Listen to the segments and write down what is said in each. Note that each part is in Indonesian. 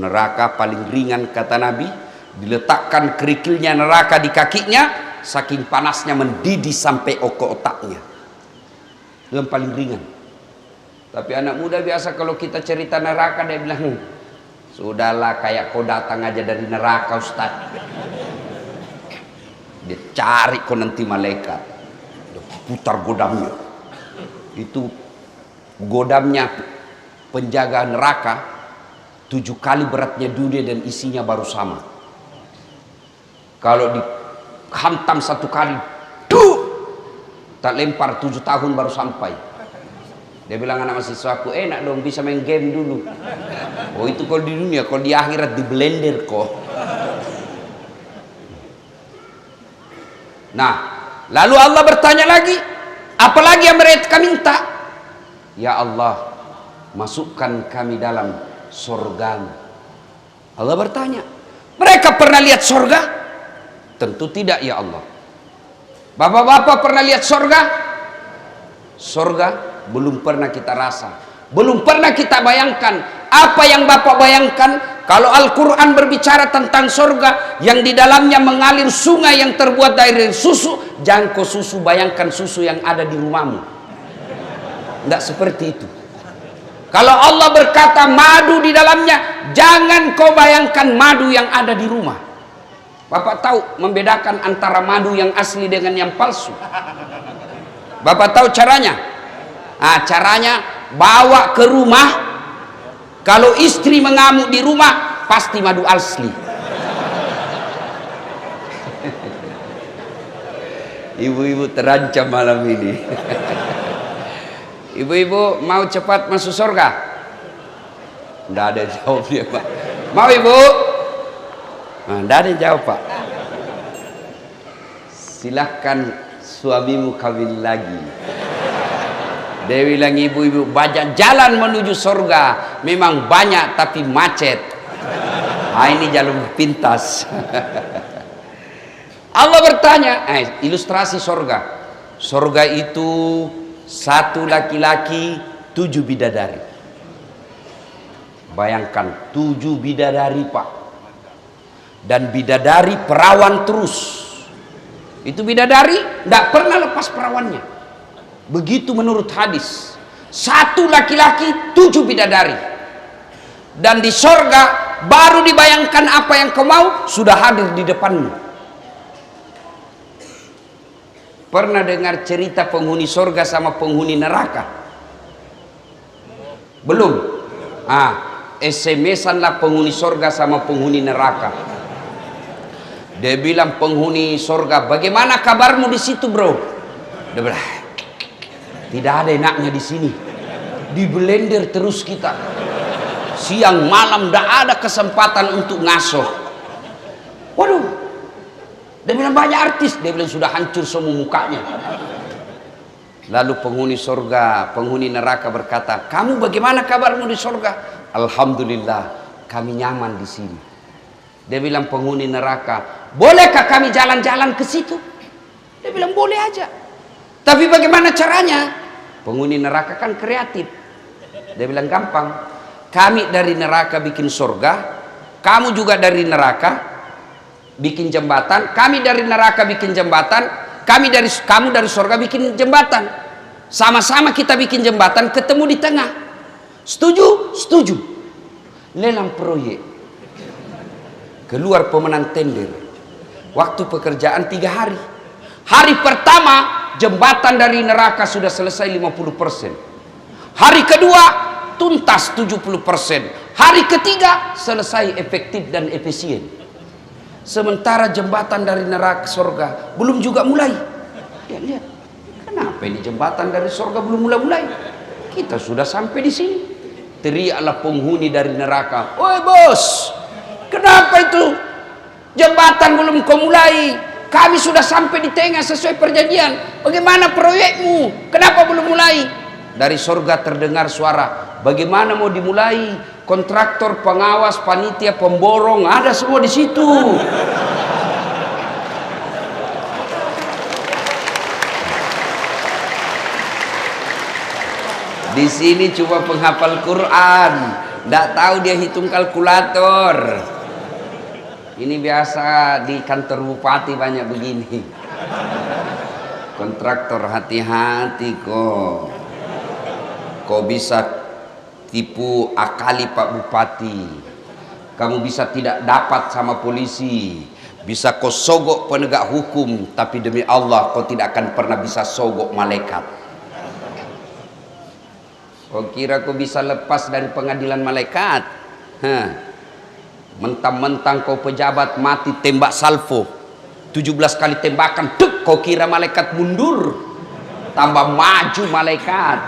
neraka paling ringan kata Nabi, diletakkan kerikilnya neraka di kakinya, saking panasnya mendidih sampai ke otaknya. Yang paling ringan. Tapi anak muda biasa kalau kita cerita neraka dia bilang, sudahlah kayak kau datang aja dari neraka Ustaz. Dia cari kau nanti malaikat, dia putar godamnya. Itu godamnya penjaga neraka 7 kali beratnya dunia dan isinya baru sama. Kalau dihantam 1 kali, tak lempar 7 tahun baru sampai. Dia bilang anak mahasiswaku, enak dong bisa main game dulu. Oh itu kalau di dunia, kalau di akhirat di blender kok. Nah, lalu Allah bertanya lagi, apalagi yang mereka minta? Ya Allah, masukkan kami dalam surgamu. Allah bertanya, mereka pernah lihat surga? Tentu tidak ya Allah. Bapak-bapak pernah lihat surga? Surga belum pernah kita rasa, belum pernah kita bayangkan. Apa yang Bapak bayangkan kalau Al-Quran berbicara tentang surga yang di dalamnya mengalir sungai yang terbuat dari susu? Jangan kau susu, bayangkan susu yang ada di rumahmu. Tidak seperti itu. Kalau Allah berkata madu di dalamnya, jangan kau bayangkan madu yang ada di rumah. Bapak tahu membedakan antara madu yang asli dengan yang palsu? Bapak tahu caranya? Nah, caranya bawa ke rumah. Kalau istri mengamuk di rumah, pasti madu asli. Ibu-ibu terancam malam ini. Ibu-ibu mau cepat masuk surga? Tidak ada jawabnya Pak. Mau ibu? Tidak ada jawab Pak. Silahkan suamimu kawin lagi. Dia bilang ibu-ibu banyak jalan menuju surga. Memang banyak tapi macet. Nah, ini jalur pintas. Allah bertanya, ilustrasi surga. Surga itu 1 laki-laki 7 bidadari. Bayangkan 7 bidadari Pak. Dan bidadari perawan terus. Itu bidadari tidak pernah lepas perawannya. Begitu menurut hadis. 1 laki-laki 7 bidadari. Dan di sorga baru dibayangkan apa yang kau mau sudah hadir di depanmu. Pernah dengar cerita penghuni sorga sama penghuni neraka? Belum? SMS-anlah penghuni sorga sama penghuni neraka. Dia bilang penghuni sorga, bagaimana kabarmu di situ bro? Dia bilang, tidak ada enaknya di sini. Di blender terus kita. Siang malam tidak ada kesempatan untuk ngasoh. Waduh. Dia bilang banyak artis. Dia bilang sudah hancur semua mukanya. Lalu penghuni surga, penghuni neraka berkata, kamu bagaimana kabarmu di surga? Alhamdulillah, kami nyaman di sini. Dia bilang penghuni neraka, bolehkah kami jalan-jalan ke situ? Dia bilang boleh aja. Tapi bagaimana caranya? Penghuni neraka kan kreatif. Dia bilang gampang. Kami dari neraka bikin surga, kamu juga dari neraka bikin jembatan, kami dari neraka bikin jembatan, kamu dari surga bikin jembatan. Sama-sama kita bikin jembatan, ketemu di tengah. Setuju? Setuju. Lelang proyek. Keluar pemenang tender. Waktu pekerjaan 3 hari. Hari pertama jembatan dari neraka sudah selesai 50%. Hari kedua tuntas 70%. Hari ketiga selesai efektif dan efisien. Sementara jembatan dari neraka surga belum juga mulai. Lihat, kenapa ini jembatan dari surga belum mulai? Kita sudah sampai di sini. Teriaklah penghuni dari neraka, "Oi bos, kenapa itu jembatan belum kau mulai? Kami sudah sampai di tengah sesuai perjanjian. Bagaimana proyekmu? Kenapa belum mulai?" Dari surga terdengar suara, "Bagaimana mau dimulai? Kontraktor, pengawas, panitia, pemborong ada semua di situ." Di sini cuma penghafal Quran, Nggak tahu dia hitung kalkulator. Ini biasa di kantor bupati banyak begini. Kontraktor, hati-hati kok. Kau bisa tipu akali Pak Bupati. Kamu bisa tidak dapat sama polisi. Bisa kau sogok penegak hukum, tapi demi Allah kau tidak akan pernah bisa sogok malaikat. Kau kira kau bisa lepas dari pengadilan malaikat? Mentang-mentang kau pejabat mati tembak salvo 17 kali tembakan, tuk, kau kira malaikat mundur, tambah maju malaikat.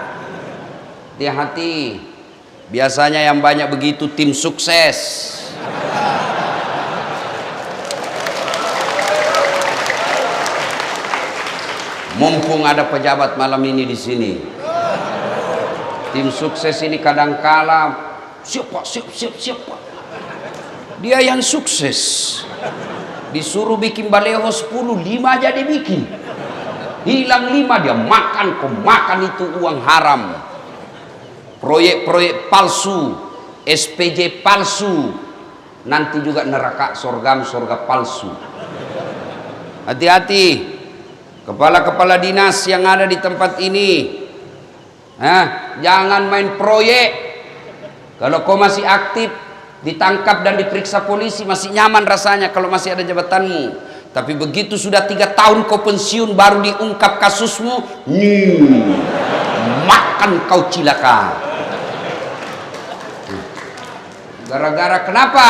Hati-hati. Biasanya yang banyak begitu tim sukses. Mumpung ada pejabat malam ini di sini, tim sukses ini kadangkala siapa dia yang sukses disuruh bikin baleho 10, 5 aja dia bikin, hilang 5 dia makan. Kau makan itu uang haram, proyek-proyek palsu, SPJ palsu, nanti juga neraka sorga palsu. Hati-hati kepala-kepala dinas yang ada di tempat ini, jangan main proyek. Kalau kau masih aktif, ditangkap dan diperiksa polisi, masih nyaman rasanya kalau masih ada jabatanmu. Tapi begitu sudah 3 tahun kau pensiun, baru diungkap kasusmu, makan kau cilaka. Gara-gara kenapa?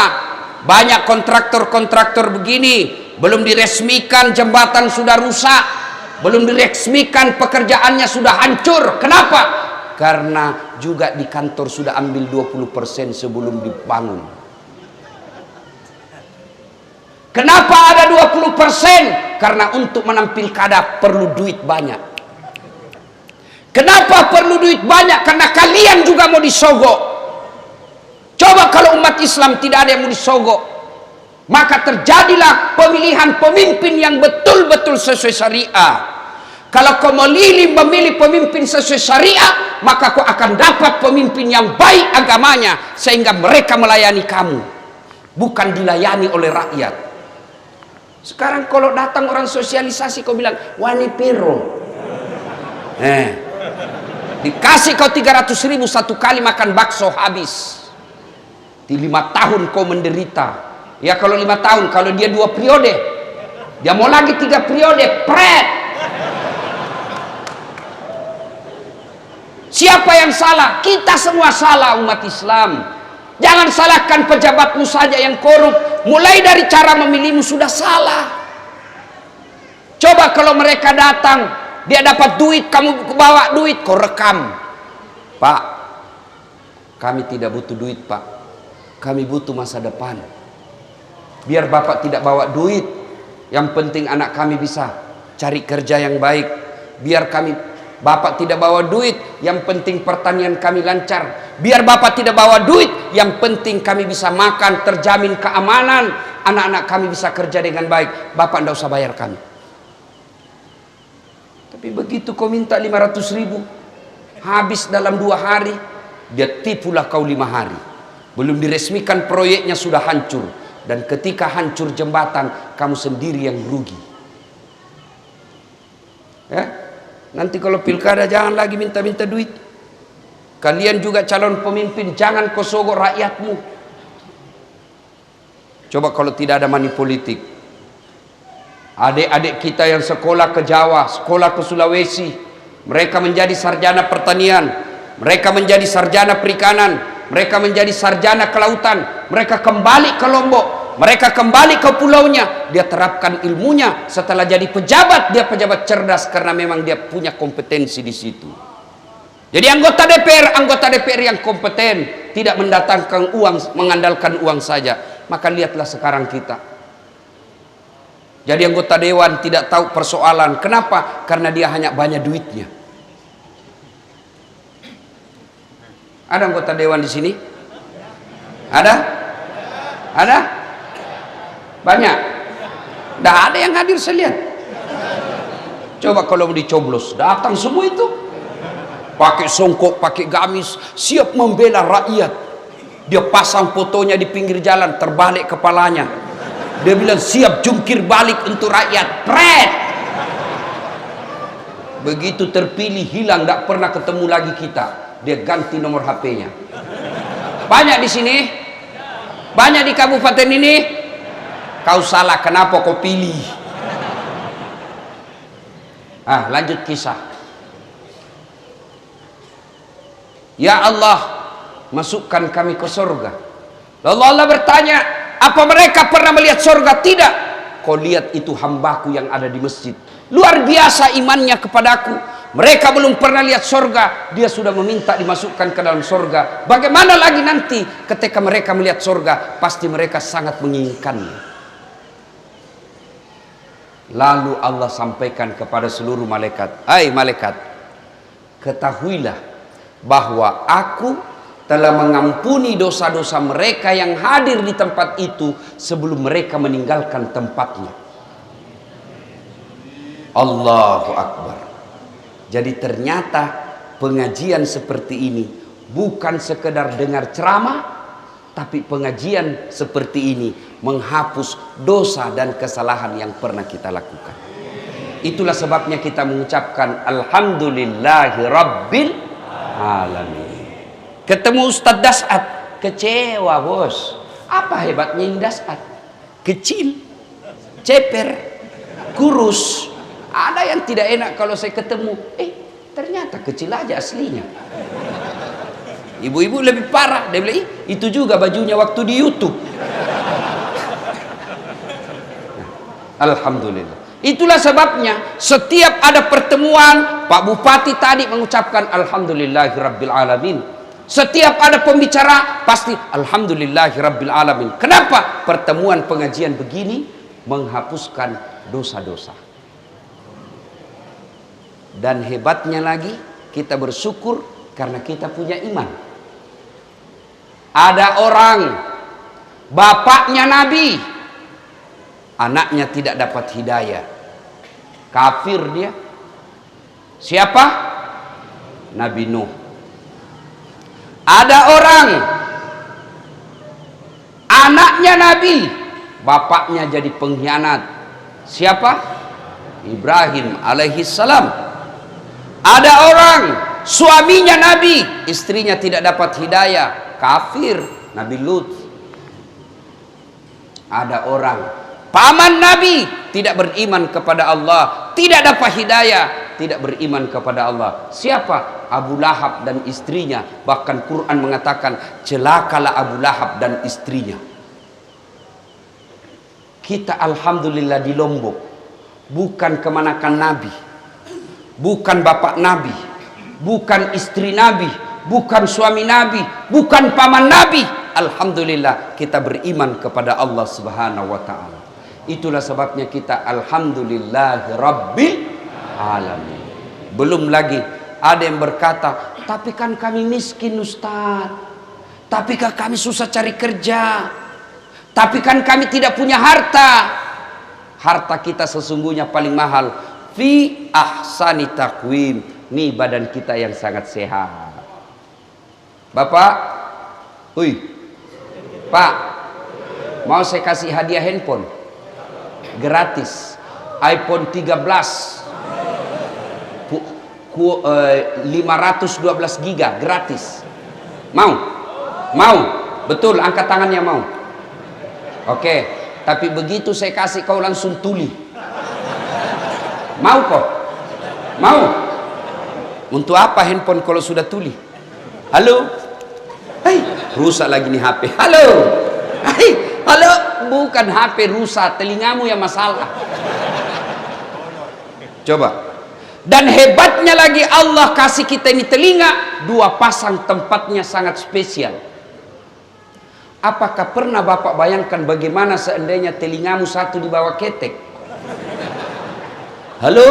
Banyak kontraktor-kontraktor begini, belum diresmikan jembatan sudah rusak, belum diresmikan pekerjaannya sudah hancur. Kenapa? Karena juga di kantor sudah ambil 20% sebelum dibangun. Kenapa ada 20%? Karena untuk menampilkan perlu duit banyak. Kenapa perlu duit banyak? Karena kalian juga mau disogok. Coba kalau umat Islam tidak ada yang mau disogok, maka terjadilah pemilihan pemimpin yang betul-betul sesuai syariah. Kalau kau memilih pemimpin sesuai syariah, maka kau akan dapat pemimpin yang baik agamanya, sehingga mereka melayani kamu, bukan dilayani oleh rakyat. Sekarang kalau datang orang sosialisasi, kau bilang wani piro, dikasih kau 300.000 satu kali makan bakso habis. Di 5 tahun kau menderita. Ya kalau 5 tahun, kalau dia 2 periode, dia mau lagi 3 periode, pret. Siapa yang salah? Kita semua salah, umat Islam. Jangan salahkan pejabatmu saja yang korup. Mulai dari cara memilihmu sudah salah. Coba kalau mereka datang, dia dapat duit, kamu bawa duit, kau rekam. Pak, kami tidak butuh duit, Pak. Kami butuh masa depan. Biar Bapak tidak bawa duit, yang penting anak kami bisa cari kerja yang baik. Biar Bapak tidak bawa duit, yang penting pertanian kami lancar. Biar Bapak tidak bawa duit, yang penting kami bisa makan, terjamin keamanan, anak-anak kami bisa kerja dengan baik. Bapak tidak usah bayar kami. Tapi begitu kau minta 500.000, habis dalam 2 hari, dia tipulah kau 5 hari. Belum diresmikan proyeknya sudah hancur. Dan ketika hancur jembatan, kamu sendiri yang rugi. Ya? Nanti kalau pilkada jangan lagi minta-minta duit. Kalian juga calon pemimpin, jangan kau sogok rakyatmu. Coba kalau tidak ada money politik. Adik-adik kita yang sekolah ke Jawa, sekolah ke Sulawesi, mereka menjadi sarjana pertanian, mereka menjadi sarjana perikanan, mereka menjadi sarjana kelautan, mereka kembali ke Lombok, mereka kembali ke pulaunya, dia terapkan ilmunya. Setelah jadi pejabat, dia pejabat cerdas karena memang dia punya kompetensi di situ. Jadi anggota DPR yang kompeten, tidak mendatangkan uang, mengandalkan uang saja. Maka lihatlah sekarang kita. Jadi anggota dewan tidak tahu persoalan. Kenapa? Karena dia hanya banyak duitnya. Ada anggota dewan di sini? Ada? Ada? Banyak? Tidak ada yang hadir, saya lihat. Coba kalau mau dicoblos, datang semua itu. Pakai songkok, pakai gamis, siap membela rakyat. Dia pasang fotonya di pinggir jalan, terbalik kepalanya. Dia bilang siap jungkir balik untuk rakyat. Pret. Begitu terpilih hilang, tidak pernah ketemu lagi kita. Dia ganti nomor HP-nya. Banyak di sini, banyak di kabupaten ini. Kau salah, kenapa kau pilih? Lanjut kisah. Ya Allah, masukkan kami ke surga. Lalu Allah bertanya, apa mereka pernah melihat surga? Tidak. Kau lihat itu hambaku yang ada di masjid. Luar biasa imannya kepadaku. Mereka belum pernah lihat surga, dia sudah meminta dimasukkan ke dalam surga. Bagaimana lagi nanti ketika mereka melihat surga? Pasti mereka sangat menginginkannya. Lalu Allah sampaikan kepada seluruh malaikat, hai malaikat, ketahuilah bahwa aku telah mengampuni dosa-dosa mereka yang hadir di tempat itu sebelum mereka meninggalkan tempatnya. Allahu Akbar. Jadi ternyata pengajian seperti ini bukan sekedar dengar ceramah, tapi pengajian seperti ini menghapus dosa dan kesalahan yang pernah kita lakukan. Itulah sebabnya kita mengucapkan Alhamdulillahi Rabbil Alamin. Ketemu Ustadz Dasat, kecewa bos. Apa hebatnya ini Dasat? Kecil, ceper, kurus. Ada yang tidak enak kalau saya ketemu. Ternyata kecil aja aslinya. Ibu-ibu lebih parah. Dia bilang, itu juga bajunya waktu di YouTube. Alhamdulillah. Itulah sebabnya setiap ada pertemuan, Pak Bupati tadi mengucapkan Alhamdulillahirabbil alamin. Setiap ada pembicara pasti Alhamdulillahirabbil alamin. Kenapa? Pertemuan pengajian begini menghapuskan dosa-dosa. Dan hebatnya lagi, kita bersyukur karena kita punya iman. Ada orang, bapaknya Nabi, anaknya tidak dapat hidayah. Kafir dia. Siapa? Nabi Nuh. Ada orang, anaknya Nabi, bapaknya jadi pengkhianat. Siapa? Ibrahim alaihissalam. Ada orang, suaminya Nabi, istrinya tidak dapat hidayah. Kafir, Nabi Lut. Ada orang, paman Nabi tidak beriman kepada Allah, tidak dapat hidayah, tidak beriman kepada Allah. Siapa? Abu Lahab dan istrinya. Bahkan Quran mengatakan celakalah Abu Lahab dan istrinya. Kita alhamdulillah di Lombok bukan kemanakan Nabi, bukan bapak Nabi, bukan istri Nabi, bukan suami Nabi, bukan paman Nabi. Alhamdulillah kita beriman kepada Allah Subhanahu wa ta'ala. Itulah sebabnya kita Alhamdulillahi Rabbil Alamin. Belum lagi ada yang berkata, tapi kan kami miskin Ustaz, tapi kan kami susah cari kerja, tapi kan kami tidak punya harta. Harta kita sesungguhnya paling mahal fi ahsani taqwim. Nih badan kita yang sangat sehat. Bapak, Pak, mau saya kasih hadiah handphone gratis, iPhone 13 512 giga gratis. Mau? Betul, angkat tangannya mau. Oke, tapi begitu saya kasih kau langsung tuli. Mau kok? Mau? Untuk apa handphone kalau sudah tuli? Halo? Rusak lagi nih HP. Halo? Halo? Bukan HP rusak, telingamu yang masalah. Coba. Dan hebatnya lagi Allah kasih kita ini telinga, dua pasang, tempatnya sangat spesial. Apakah pernah Bapak bayangkan bagaimana seandainya telingamu satu di bawah ketek? Halo?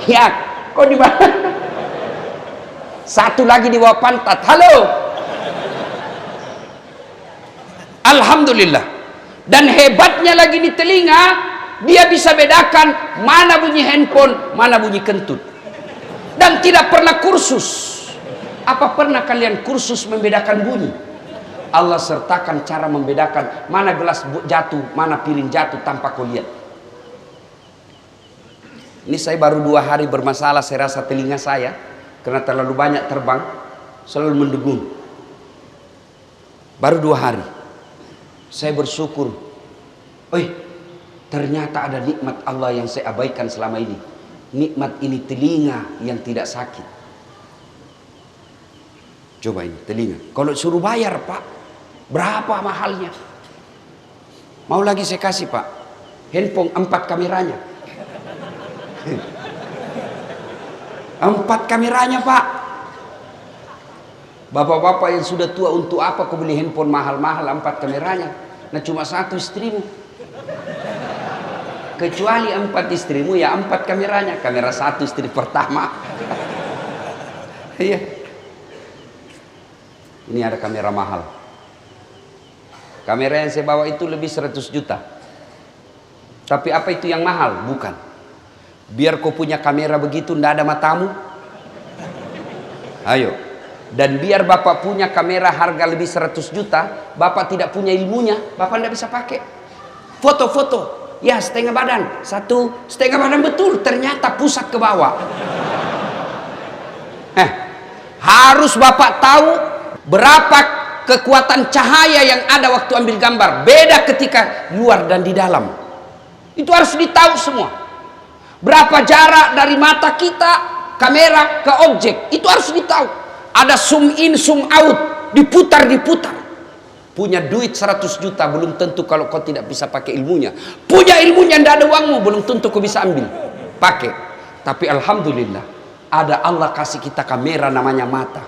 Ya, kok di bawah? Satu lagi di bawah pantat. Halo? Alhamdulillah. Dan hebatnya lagi di telinga, dia bisa bedakan mana bunyi handphone, mana bunyi kentut. Dan tidak pernah kursus. Apa pernah kalian kursus membedakan bunyi? Allah sertakan cara membedakan mana gelas jatuh, mana piring jatuh tanpa kau lihat. Ini saya baru 2 hari bermasalah, saya rasa telinga saya karena terlalu banyak terbang selalu mendengung. Baru 2 hari saya bersyukur, ternyata ada nikmat Allah yang saya abaikan selama ini. Nikmat ini telinga yang tidak sakit. Coba ini telinga, kalau suruh bayar Pak, berapa mahalnya? Mau lagi saya kasih Pak, handphone 4 kameranya. 4 kameranya Pak. Bapak-bapak yang sudah tua, untuk apa kau beli handphone mahal-mahal 4 kameranya? Nah cuma 1 istrimu. Kecuali 4 istrimu ya 4 kameranya. Kamera 1 istri pertama. Iya. Ini ada kamera mahal. Kamera yang saya bawa itu lebih 100 juta. Tapi apa itu yang mahal? Bukan. Biar kau punya kamera begitu ndak ada matamu. Ayo. Dan biar bapak punya kamera harga lebih 100 juta, bapak tidak punya ilmunya, bapak ndak bisa pakai. Foto-foto, ya setengah badan, 1,5 badan betul, ternyata pusat ke bawah. Harus bapak tahu berapa kekuatan cahaya yang ada waktu ambil gambar. Beda ketika luar dan di dalam. Itu harus ditahu semua. Berapa jarak dari mata kita, kamera ke objek, itu harus ditahu. Ada zoom in, zoom out, diputar. Punya duit 100 juta, belum tentu kalau kau tidak bisa pakai ilmunya. Punya ilmunya, tidak ada uangmu, belum tentu kau bisa ambil. Pakai. Tapi alhamdulillah, ada Allah kasih kita kamera namanya mata.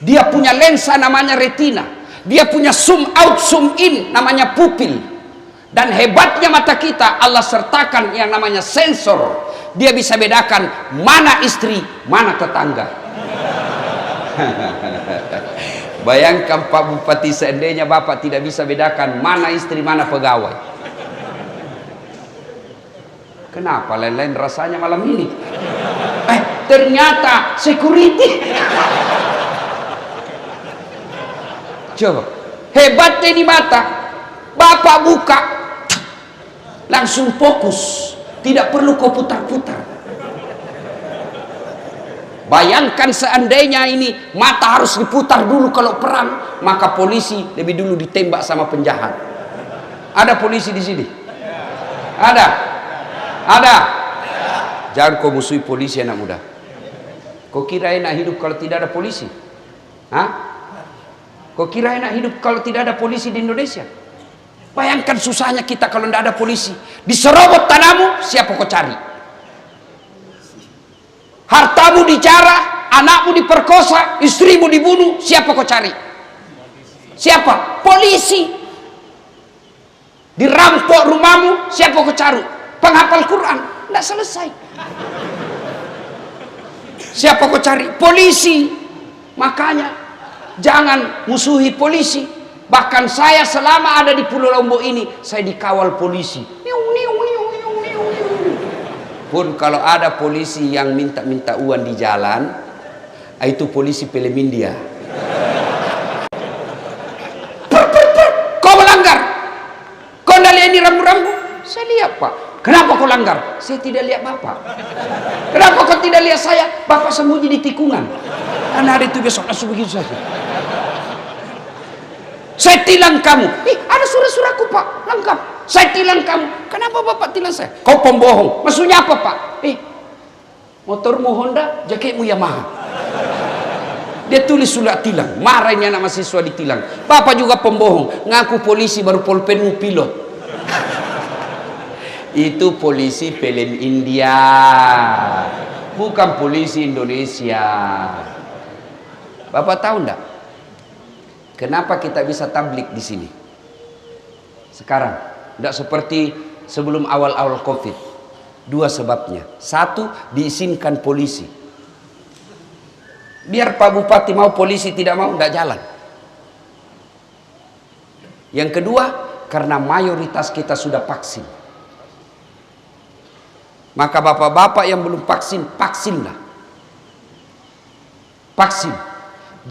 Dia punya lensa namanya retina. Dia punya zoom out, zoom in namanya pupil. Dan hebatnya mata kita, Allah sertakan yang namanya sensor. Dia bisa bedakan mana istri, mana tetangga. Bayangkan Pak Bupati, seandainya Bapak tidak bisa bedakan mana istri, mana pegawai. Kenapa lain-lain rasanya malam ini? Ternyata security. Coba, hebatnya di mata. Bapak buka, langsung fokus, tidak perlu kau putar-putar. Bayangkan seandainya ini mata harus diputar dulu kalau perang, maka polisi lebih dulu ditembak sama penjahat. Ada polisi di sini? Ada? Jangan kau musuhi polisi anak muda. Kau kira enak hidup kalau tidak ada polisi? Kau kira enak hidup kalau tidak ada polisi di Indonesia? Bayangkan susahnya kita kalau tidak ada polisi. Diserobot tanahmu, siapa kau cari? Hartamu dijarah, anakmu diperkosa, istrimu dibunuh, siapa kau cari? Siapa? Polisi. Dirampok rumahmu, siapa kau cari? Penghafal Quran, tidak selesai. Siapa kau cari? Polisi. Makanya jangan musuhi polisi. Bahkan saya selama ada di Pulau Lombok ini, saya dikawal polisi. Pun kalau ada polisi yang minta-minta uang di jalan, itu polisi film India. Kau melanggar. Kau tidak lihat ini rambu-rambu? Saya lihat Pak. Kenapa kau langgar? Saya tidak lihat Bapak. Kenapa kau tidak lihat saya? Bapak sembunyi di tikungan. Karena hari itu besok langsung begitu saja. Saya tilang kamu. Ada surat-suratku Pak, lengkap. Saya tilang kamu. Kenapa Bapak tilang saya? Kau pembohong. Maksudnya apa Pak? Motormu Honda, jaketmu Yamaha. Dia tulis surat tilang. Marah ini anak mahasiswa ditilang. Bapak juga pembohong. Ngaku polisi baru pulpenmu pilot. Itu polisi film India, bukan polisi Indonesia. Bapak tahu enggak? Kenapa kita bisa tablik di sini? Sekarang, tidak seperti sebelum awal-awal COVID. 2 sebabnya. 1, diizinkan polisi. Biar Pak Bupati mau, polisi tidak mau, tidak jalan. Yang kedua, karena mayoritas kita sudah vaksin. Maka bapak-bapak yang belum vaksin, vaksinlah. Vaksin.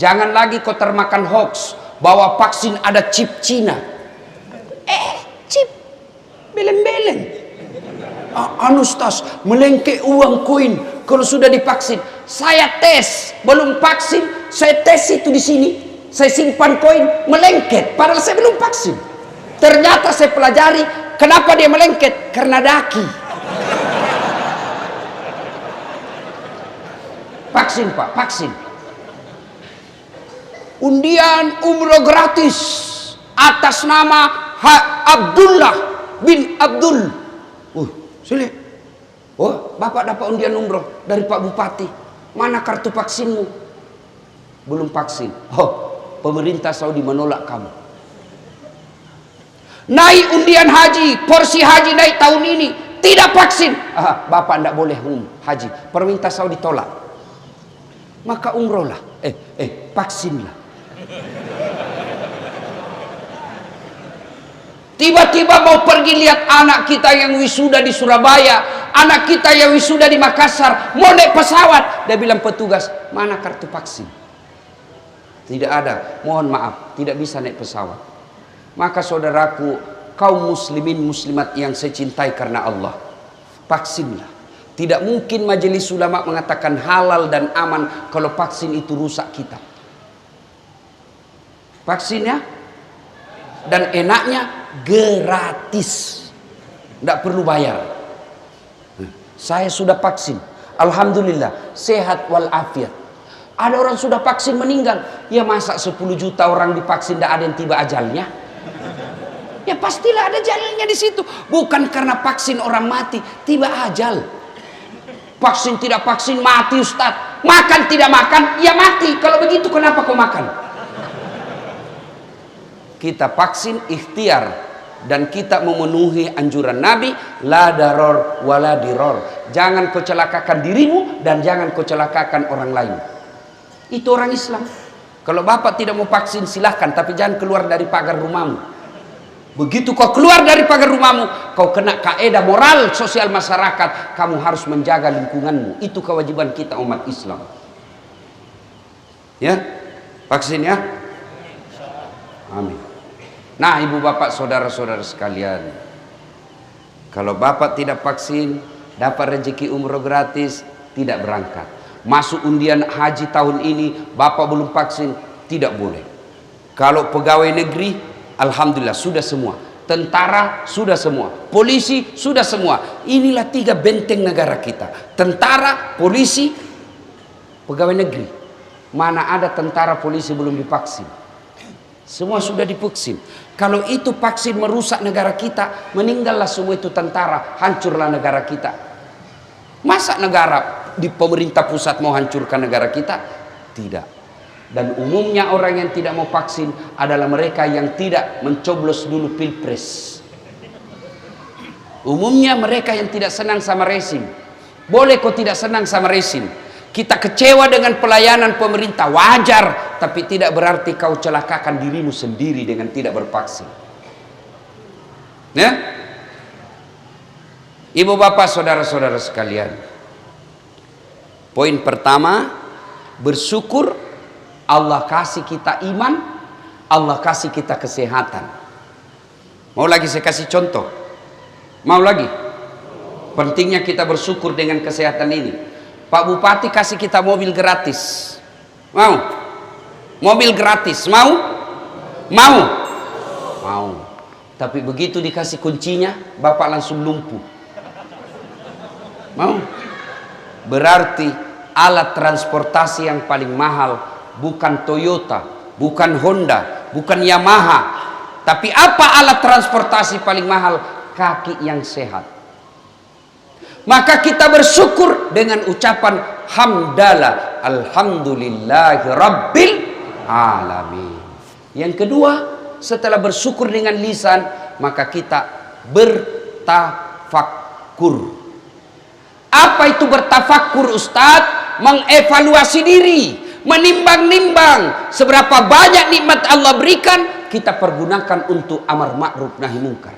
Jangan lagi kau termakan hoax. bahwa vaksin ada chip Cina. Chip belen-belen. Anustas melengke uang koin kalau sudah divaksin. Saya tes, belum vaksin, saya tes itu di sini. Saya simpan koin, melengket, padahal saya belum vaksin. Ternyata saya pelajari kenapa dia melengket, karena daki. Vaksin Pak, vaksin. Undian umroh gratis atas nama Abdullah bin Abdul. Sini. Oh, Bapak dapat undian umroh dari Pak Bupati. Mana kartu vaksinmu? Belum vaksin. Oh, pemerintah Saudi menolak kamu. Naik undian haji, porsi haji naik tahun ini, tidak vaksin. Bapak tidak boleh haji. Pemerintah Saudi tolak. Maka umrohlah. Vaksinlah. Tiba-tiba mau pergi lihat anak kita yang wisuda di Surabaya, anak kita yang wisuda di Makassar, mau naik pesawat. Dia bilang petugas, mana kartu vaksin? Tidak ada, mohon maaf, tidak bisa naik pesawat. Maka saudaraku, kaum muslimin muslimat yang saya cintai karena Allah, vaksinlah. Tidak mungkin majelis ulama mengatakan halal dan aman kalau vaksin itu rusak kita. Vaksinnya dan enaknya gratis, tidak perlu bayar. Saya sudah vaksin, alhamdulillah sehat walafiat. Ada orang sudah vaksin meninggal, ya masa 10 juta orang divaksin tidak ada yang tiba ajalnya? Ya pastilah ada jalannya di situ. Bukan karena vaksin orang mati tiba ajal. Vaksin tidak vaksin mati Ustadz. Makan tidak makan ya mati. Kalau begitu kenapa kau makan? Kita vaksin ikhtiar dan kita memenuhi anjuran Nabi, la daror wala diror. Jangan kau celakakan dirimu dan jangan kau celakakan orang lain. Itu orang Islam. Kalau Bapak tidak mau vaksin silahkan, tapi jangan keluar dari pagar rumahmu. Begitu kau keluar dari pagar rumahmu, kau kena kaedah moral sosial masyarakat. Kamu harus menjaga lingkunganmu. Itu kewajiban kita umat Islam. Ya, vaksin ya. Amin. Nah, ibu bapak saudara-saudara sekalian, kalau bapak tidak vaksin, dapat rezeki umroh gratis, tidak berangkat. Masuk undian haji tahun ini, bapak belum vaksin, tidak boleh. Kalau pegawai negeri, alhamdulillah sudah semua. Tentara sudah semua, polisi sudah semua. Inilah 3 benteng negara kita: tentara, polisi, pegawai negeri. Mana ada tentara polisi belum divaksin? Semua sudah divaksin. Kalau itu vaksin merusak negara kita, meninggallah semua itu tentara, hancurlah negara kita. Masa negara di pemerintah pusat mau hancurkan negara kita? Tidak. Dan umumnya orang yang tidak mau vaksin adalah mereka yang tidak mencoblos dulu pilpres. Umumnya mereka yang tidak senang sama rezim. Boleh kok tidak senang sama rezim. Kita kecewa dengan pelayanan pemerintah, wajar, tapi tidak berarti kau celakakan dirimu sendiri dengan tidak bervaksin. Ya? Ibu bapak saudara-saudara sekalian, poin pertama, bersyukur Allah kasih kita iman, Allah kasih kita kesehatan. Mau lagi saya kasih contoh? Mau lagi? Pentingnya kita bersyukur dengan kesehatan ini. Pak Bupati kasih kita mobil gratis. Mau? Mobil gratis. Mau? Mau? Mau. Tapi begitu dikasih kuncinya, Bapak langsung lumpuh. Mau? Berarti alat transportasi yang paling mahal bukan Toyota, bukan Honda, bukan Yamaha. Tapi apa alat transportasi paling mahal? Kaki yang sehat. Maka kita bersyukur dengan ucapan hamdalah, alhamdulillahi rabbil alamin. Yang kedua, setelah bersyukur dengan lisan, maka kita bertafakkur. Apa itu bertafakkur, Ustadz? Mengevaluasi diri, menimbang-nimbang seberapa banyak nikmat Allah berikan, kita pergunakan untuk amar ma'ruf nahi munkar.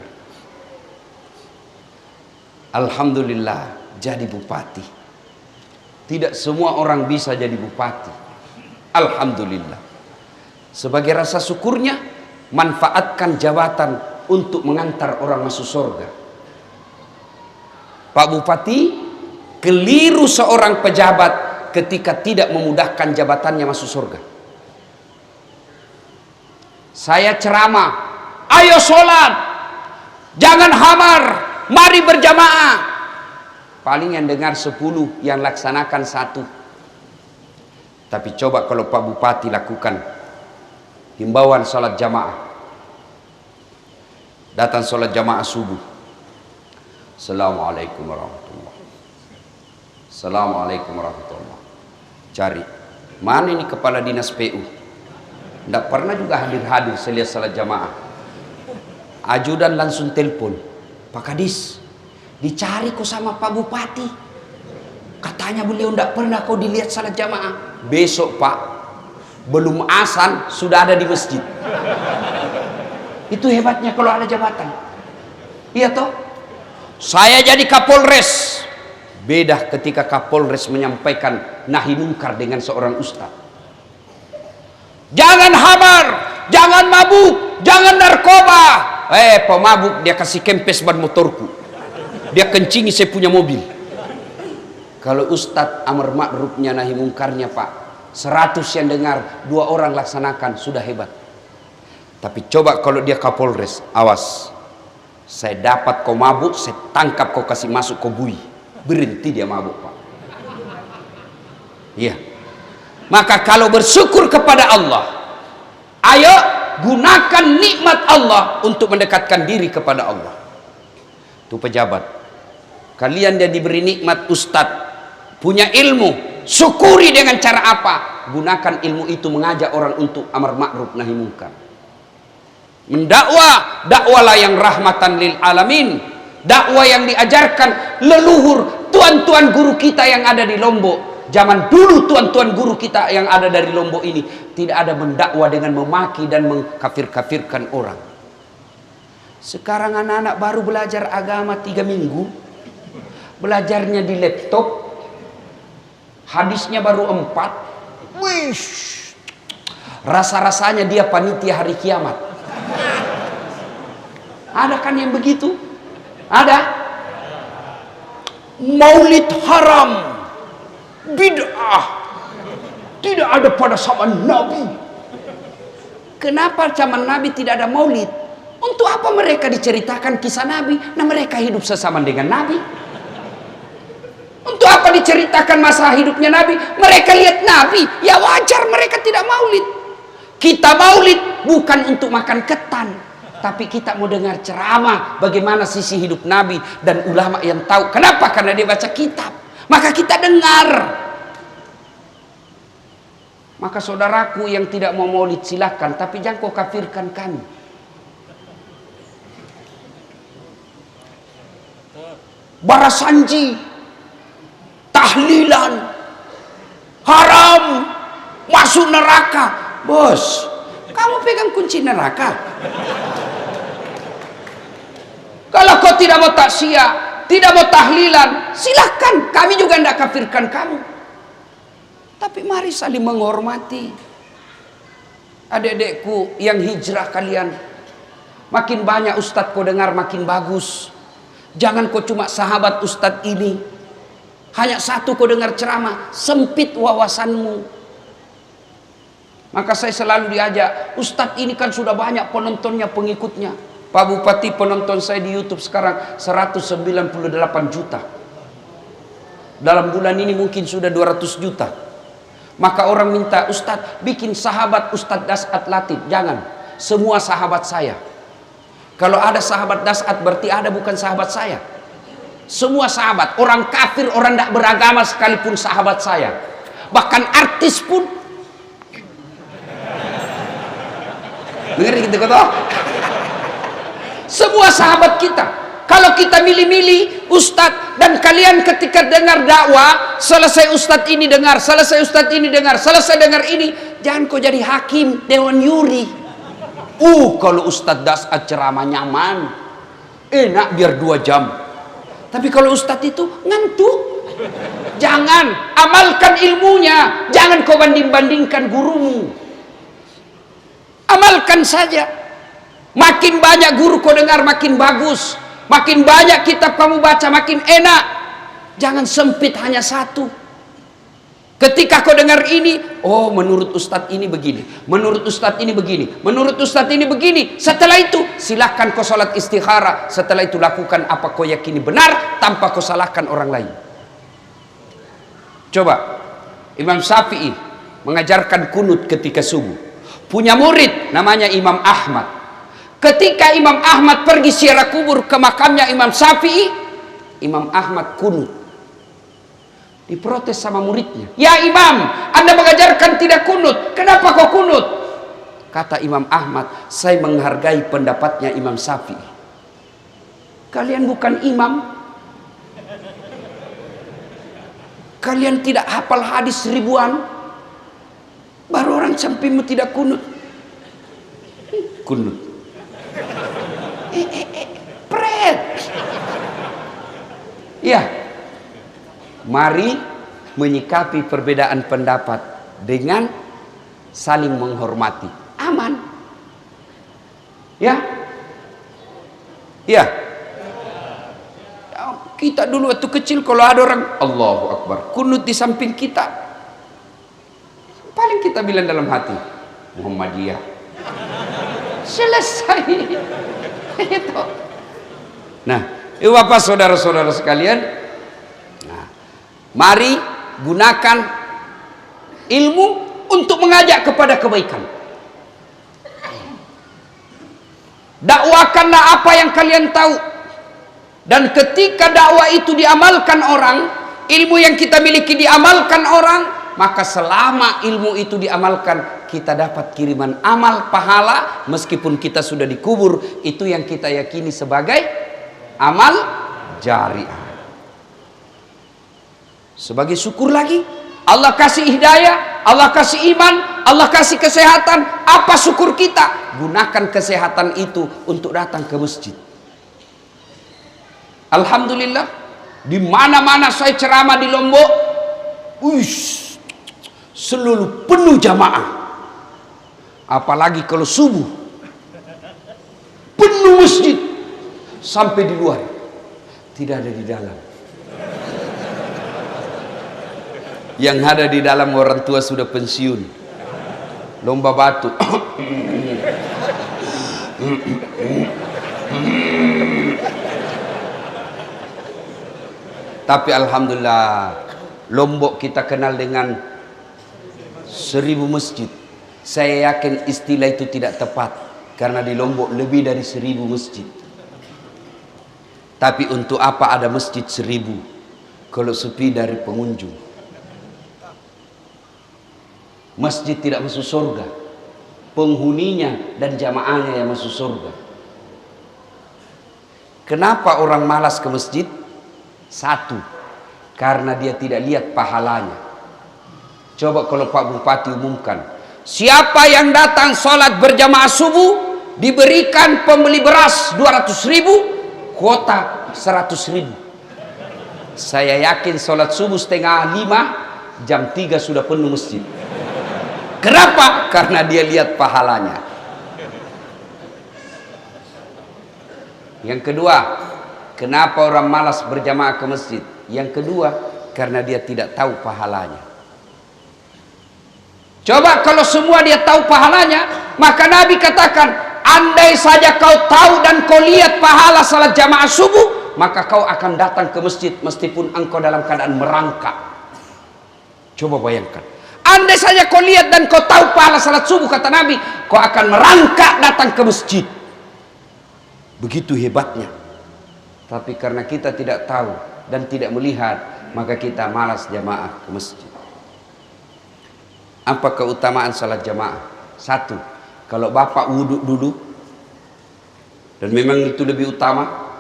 Alhamdulillah jadi bupati. Tidak semua orang bisa jadi bupati. Alhamdulillah. Sebagai rasa syukurnya, manfaatkan jabatan untuk mengantar orang masuk surga. Pak Bupati, keliru seorang pejabat ketika tidak memudahkan jabatannya masuk surga. Saya ceramah, ayo sholat, jangan hamar, mari berjamaah. Paling yang dengar 10, yang laksanakan 1. Tapi coba kalau Pak Bupati lakukan himbauan sholat jamaah. Datang sholat jamaah subuh. Assalamualaikum warahmatullahi. Assalamualaikum warahmatullahi. Cari, mana ini kepala dinas PU? Tidak pernah juga hadir-hadir saya lihat salat jamaah. Ajudan langsung telepon, Pak Kadis, dicari kok sama Pak Bupati. Katanya beliau tidak pernah kau dilihat salat jamaah. Besok Pak, belum azan sudah ada di masjid. Itu hebatnya kalau ada jabatan. Iya toh? Saya jadi Kapolres. Beda ketika Kapolres menyampaikan nahi mungkar dengan seorang ustaz. Jangan hamar, jangan mabuk, jangan narkoba. Pemabuk dia kasih kempes ban motorku. Dia kencingi saya punya mobil. Kalau ustaz amar ma'rufnya nahi mungkarnya Pak, 100 yang dengar, 2 orang laksanakan, sudah hebat. Tapi coba kalau dia Kapolres, awas. Saya dapat kau mabuk, saya tangkap kau kasih masuk kau bui. Berhenti dia mabuk Pak. Iya. Maka kalau bersyukur kepada Allah, ayo gunakan nikmat Allah untuk mendekatkan diri kepada Allah. Itu pejabat. Kalian dia diberi nikmat ustadz, punya ilmu, syukuri dengan cara apa? Gunakan ilmu itu mengajak orang untuk amar ma'ruf nahi munkar. Mendakwah, dakwalah yang rahmatan lil alamin. Dakwah yang diajarkan leluhur tuan-tuan guru kita yang ada di Lombok. Zaman dulu tuan-tuan guru kita yang ada dari Lombok ini tidak ada mendakwa dengan memaki dan mengkafir-kafirkan orang. Sekarang anak-anak baru belajar agama 3 minggu, belajarnya di laptop, hadisnya baru 4. Wish, rasa-rasanya dia panitia hari kiamat. Ada kan yang begitu? Ada. Maulid haram, bid'ah, tidak ada pada zaman Nabi. Kenapa zaman Nabi tidak ada maulid? Untuk apa mereka diceritakan kisah Nabi? Nah mereka hidup sesama dengan Nabi. Untuk apa diceritakan masa hidupnya Nabi? Mereka lihat Nabi, ya wajar mereka tidak maulid. Kita maulid bukan untuk makan ketan, tapi kita mau dengar ceramah bagaimana sisi hidup Nabi dan ulama yang tahu. Kenapa? Karena dia baca kitab. Maka kita dengar. Maka saudaraku yang tidak mau maulid silakan, tapi jangan kau kafirkan kami. Barasanji, tahlilan, haram, masuk neraka. Bos, kamu pegang kunci neraka. Kalau kau tidak mau taksiyah, tidak mau tahlilan, silahkan, kami juga tidak kafirkan kamu. Tapi mari saling menghormati. Adik-adikku yang hijrah kalian, makin banyak ustadz kau dengar makin bagus. Jangan kau cuma sahabat ustadz ini, hanya satu kau dengar ceramah, sempit wawasanmu. Maka saya selalu diajak, ustadz ini kan sudah banyak penontonnya, pengikutnya. Pak Bupati, penonton saya di YouTube sekarang 198 juta. Dalam bulan ini mungkin sudah 200 juta. Maka orang minta, ustadz bikin sahabat Ustadz Dasat Latif. Jangan, semua sahabat saya. Kalau ada sahabat Dasat berarti ada bukan sahabat saya. Semua sahabat, orang kafir, orang tidak beragama sekalipun sahabat saya. Bahkan artis pun. Dengar gitu kata. Semua sahabat kita. Kalau kita milih-milih ustadz, dan kalian ketika dengar dakwah, selesai ustadz ini dengar, selesai ustadz ini dengar, selesai dengar ini, jangan kau jadi hakim dewan yuri. Kalau ustadz Dasat ceramah nyaman, enak biar 2 jam. Tapi kalau ustadz itu ngantuk. Jangan, amalkan ilmunya, jangan kau banding-bandingkan gurumu. amalkan saja. Makin banyak guru kau dengar makin bagus, makin banyak kitab kamu baca makin enak. Jangan sempit hanya satu. Ketika kau dengar ini, oh menurut ustadz ini begini, menurut ustadz ini begini, menurut ustadz ini begini. Setelah itu silahkan kau sholat istikharah. Setelah itu lakukan apa kau yakini benar tanpa kau salahkan orang lain. Coba Imam Syafi'i mengajarkan kunut ketika subuh. Punya murid namanya Imam Ahmad. Ketika Imam Ahmad pergi ziarah kubur ke makamnya Imam Syafi'i, Imam Ahmad kunut. Diprotes sama muridnya. Ya Imam, Anda mengajarkan tidak kunut. Kenapa kau kunut? Kata Imam Ahmad, saya menghargai pendapatnya Imam Syafi'i. Kalian bukan imam. Kalian tidak hafal hadis ribuan. Baru orang sampingmu tidak kunut. Kunut. Pret. Ya. Mari menyikapi perbedaan pendapat dengan saling menghormati. Aman. Ya. Ya. Kita dulu waktu kecil kalau ada orang Allahu Akbar kunut di samping kita, paling kita bilang dalam hati Muhammadiyah. Selesai. Itu. Nah, Bapak saudara-saudara sekalian, mari gunakan ilmu untuk mengajak kepada kebaikan. Dakwakanlah apa yang kalian tahu. Dan ketika dakwah itu diamalkan orang, ilmu yang kita miliki diamalkan orang, maka selama ilmu itu diamalkan, kita dapat kiriman amal pahala meskipun kita sudah dikubur. Itu yang kita yakini sebagai amal jariah. Sebagai syukur lagi, Allah kasih hidayah, Allah kasih iman, Allah kasih kesehatan. Apa syukur kita? Gunakan kesehatan itu untuk datang ke masjid. Alhamdulillah, di mana-mana saya ceramah di Lombok, seluruh penuh jamaah. Apalagi kalau subuh, penuh masjid sampai di luar, tidak ada di dalam. Yang ada di dalam orang tua sudah pensiun, lomba batuk. Tapi alhamdulillah, Lombok kita kenal dengan 1000 masjid. Saya yakin istilah itu tidak tepat, karena di Lombok lebih dari 1000 masjid. Tapi untuk apa ada masjid 1000 kalau sepi dari pengunjung? Masjid tidak masuk surga, penghuninya dan jamaahnya yang masuk surga. Kenapa orang malas ke masjid? Satu, karena dia tidak lihat pahalanya. Coba kalau Pak Bupati umumkan, siapa yang datang sholat berjamaah subuh diberikan pembeli beras 200.000, kuota 100.000. Saya yakin sholat subuh 4:30, jam 3 sudah penuh masjid. Kenapa? Karena dia lihat pahalanya. Yang kedua, kenapa orang malas berjamaah ke masjid? Yang kedua, karena dia tidak tahu pahalanya. Coba kalau semua dia tahu pahalanya, maka Nabi katakan, andai saja kau tahu dan kau lihat pahala salat jamaah subuh, maka kau akan datang ke masjid meskipun engkau dalam keadaan merangkak. Coba bayangkan, andai saja kau lihat dan kau tahu pahala salat subuh, kata Nabi, kau akan merangkak datang ke masjid. Begitu hebatnya. Tapi karena kita tidak tahu dan tidak melihat, maka kita malas jamaah ke masjid. Apa keutamaan salat jamaah? Satu, kalau bapak wudhu dulu, dan memang itu lebih utama,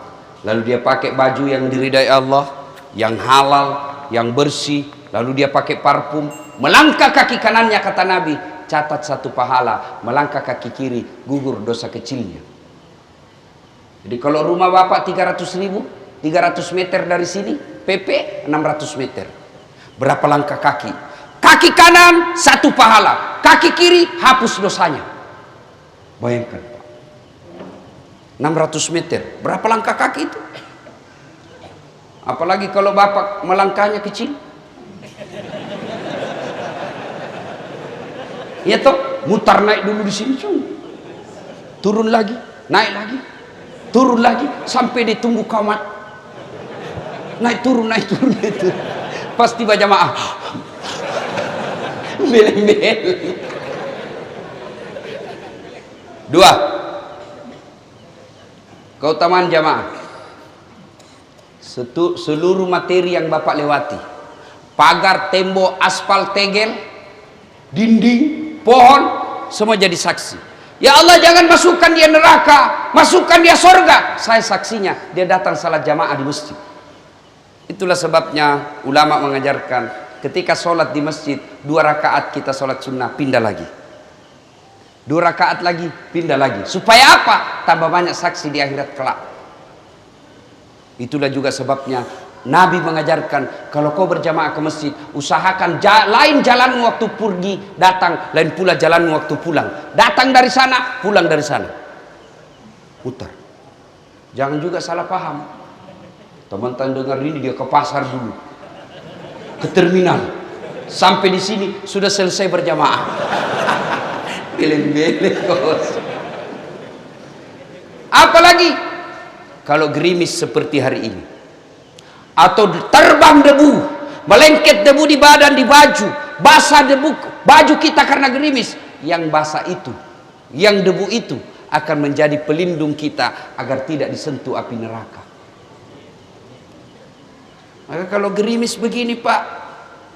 lalu dia pakai baju yang diridai Allah, yang halal, yang bersih, lalu dia pakai parfum, melangkah kaki kanannya, kata Nabi, catat 1 pahala, melangkah kaki kiri, gugur dosa kecilnya. Jadi kalau rumah bapak 300.000, 300 meter dari sini, PP 600 meter. Berapa langkah kaki? Kaki kanan 1 pahala, kaki kiri hapus dosanya. Bayangkan Pak, 600 meter, berapa langkah kaki itu? Apalagi kalau bapak melangkahnya kecil. Ya toh, mutar naik dulu di sini, turun lagi, naik lagi, turun lagi, sampai ditunggu kamat. Naik turun, naik turun, naik turun. Pas tiba jamaah, beleng-beleng. 2. Keutamaan jamaah. Seluruh materi yang bapak lewati, pagar, tembok, aspal, tegel, dinding, pohon, semua jadi saksi. Ya Allah, jangan masukkan dia neraka, masukkan dia surga. Saya saksinya, dia datang salat jamaah di masjid. Itulah sebabnya ulama mengajarkan, ketika sholat di masjid 2 rakaat kita sholat sunnah, pindah lagi, 2 rakaat lagi, pindah lagi. Supaya apa? Tambah banyak saksi di akhirat kelak. Itulah juga sebabnya Nabi mengajarkan, kalau kau berjamaah ke masjid, usahakan lain jalan waktu pergi datang, lain pula jalan waktu pulang. Datang dari sana, pulang dari sana, putar. Jangan juga salah paham. Teman-teman dengar ini, dia ke pasar dulu, ke terminal, sampai di sini sudah selesai berjamaah. Beleng-beleng. Apalagi kalau gerimis seperti hari ini, atau terbang debu, melengket debu di badan, di baju, basah debu baju kita karena gerimis. Yang basah itu, yang debu itu akan menjadi pelindung kita agar tidak disentuh api neraka. Maka kalau gerimis begini Pak,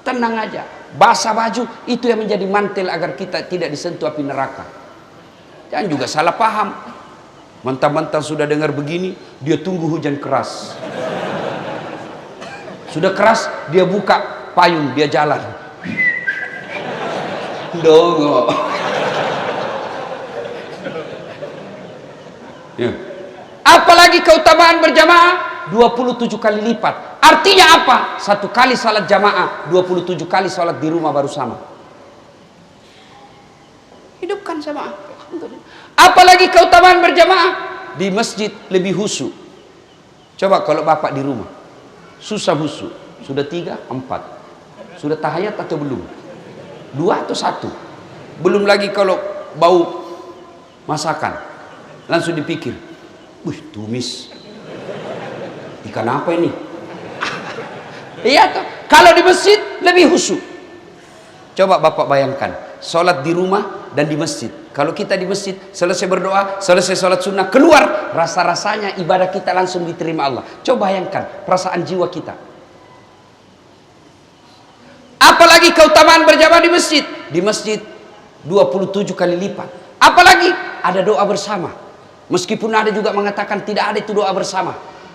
tenang aja, basah baju itu yang menjadi mantel agar kita tidak disentuh api neraka. Jangan juga salah paham. Mentang-mentang sudah dengar begini, dia tunggu hujan keras. Sudah keras, dia buka payung, dia jalan. Dongo. Ya. Apalagi keutamaan berjamaah 27 kali lipat. Artinya apa? 1 kali salat jamaah, 27 kali salat di rumah baru sama. Hidupkan jamaah. Alhamdulillah. Apalagi keutamaan berjamaah di masjid lebih khusyuk. Coba kalau bapak di rumah susah khusyuk, sudah 3, 4, sudah tahiyat atau belum? 2 atau 1? Belum lagi kalau bau masakan, langsung dipikir, wih tumis ikan apa ini? Iya toh. Kalau di masjid lebih khusyuk. Coba bapak bayangkan, sholat di rumah dan di masjid. Kalau kita di masjid, selesai berdoa, selesai sholat sunnah, keluar, rasa-rasanya ibadah kita langsung diterima Allah. Coba bayangkan perasaan jiwa kita. Apalagi keutamaan berjamaah di masjid. Di masjid 27 kali lipat. Apalagi ada doa bersama. Meskipun ada juga mengatakan tidak ada itu doa bersama.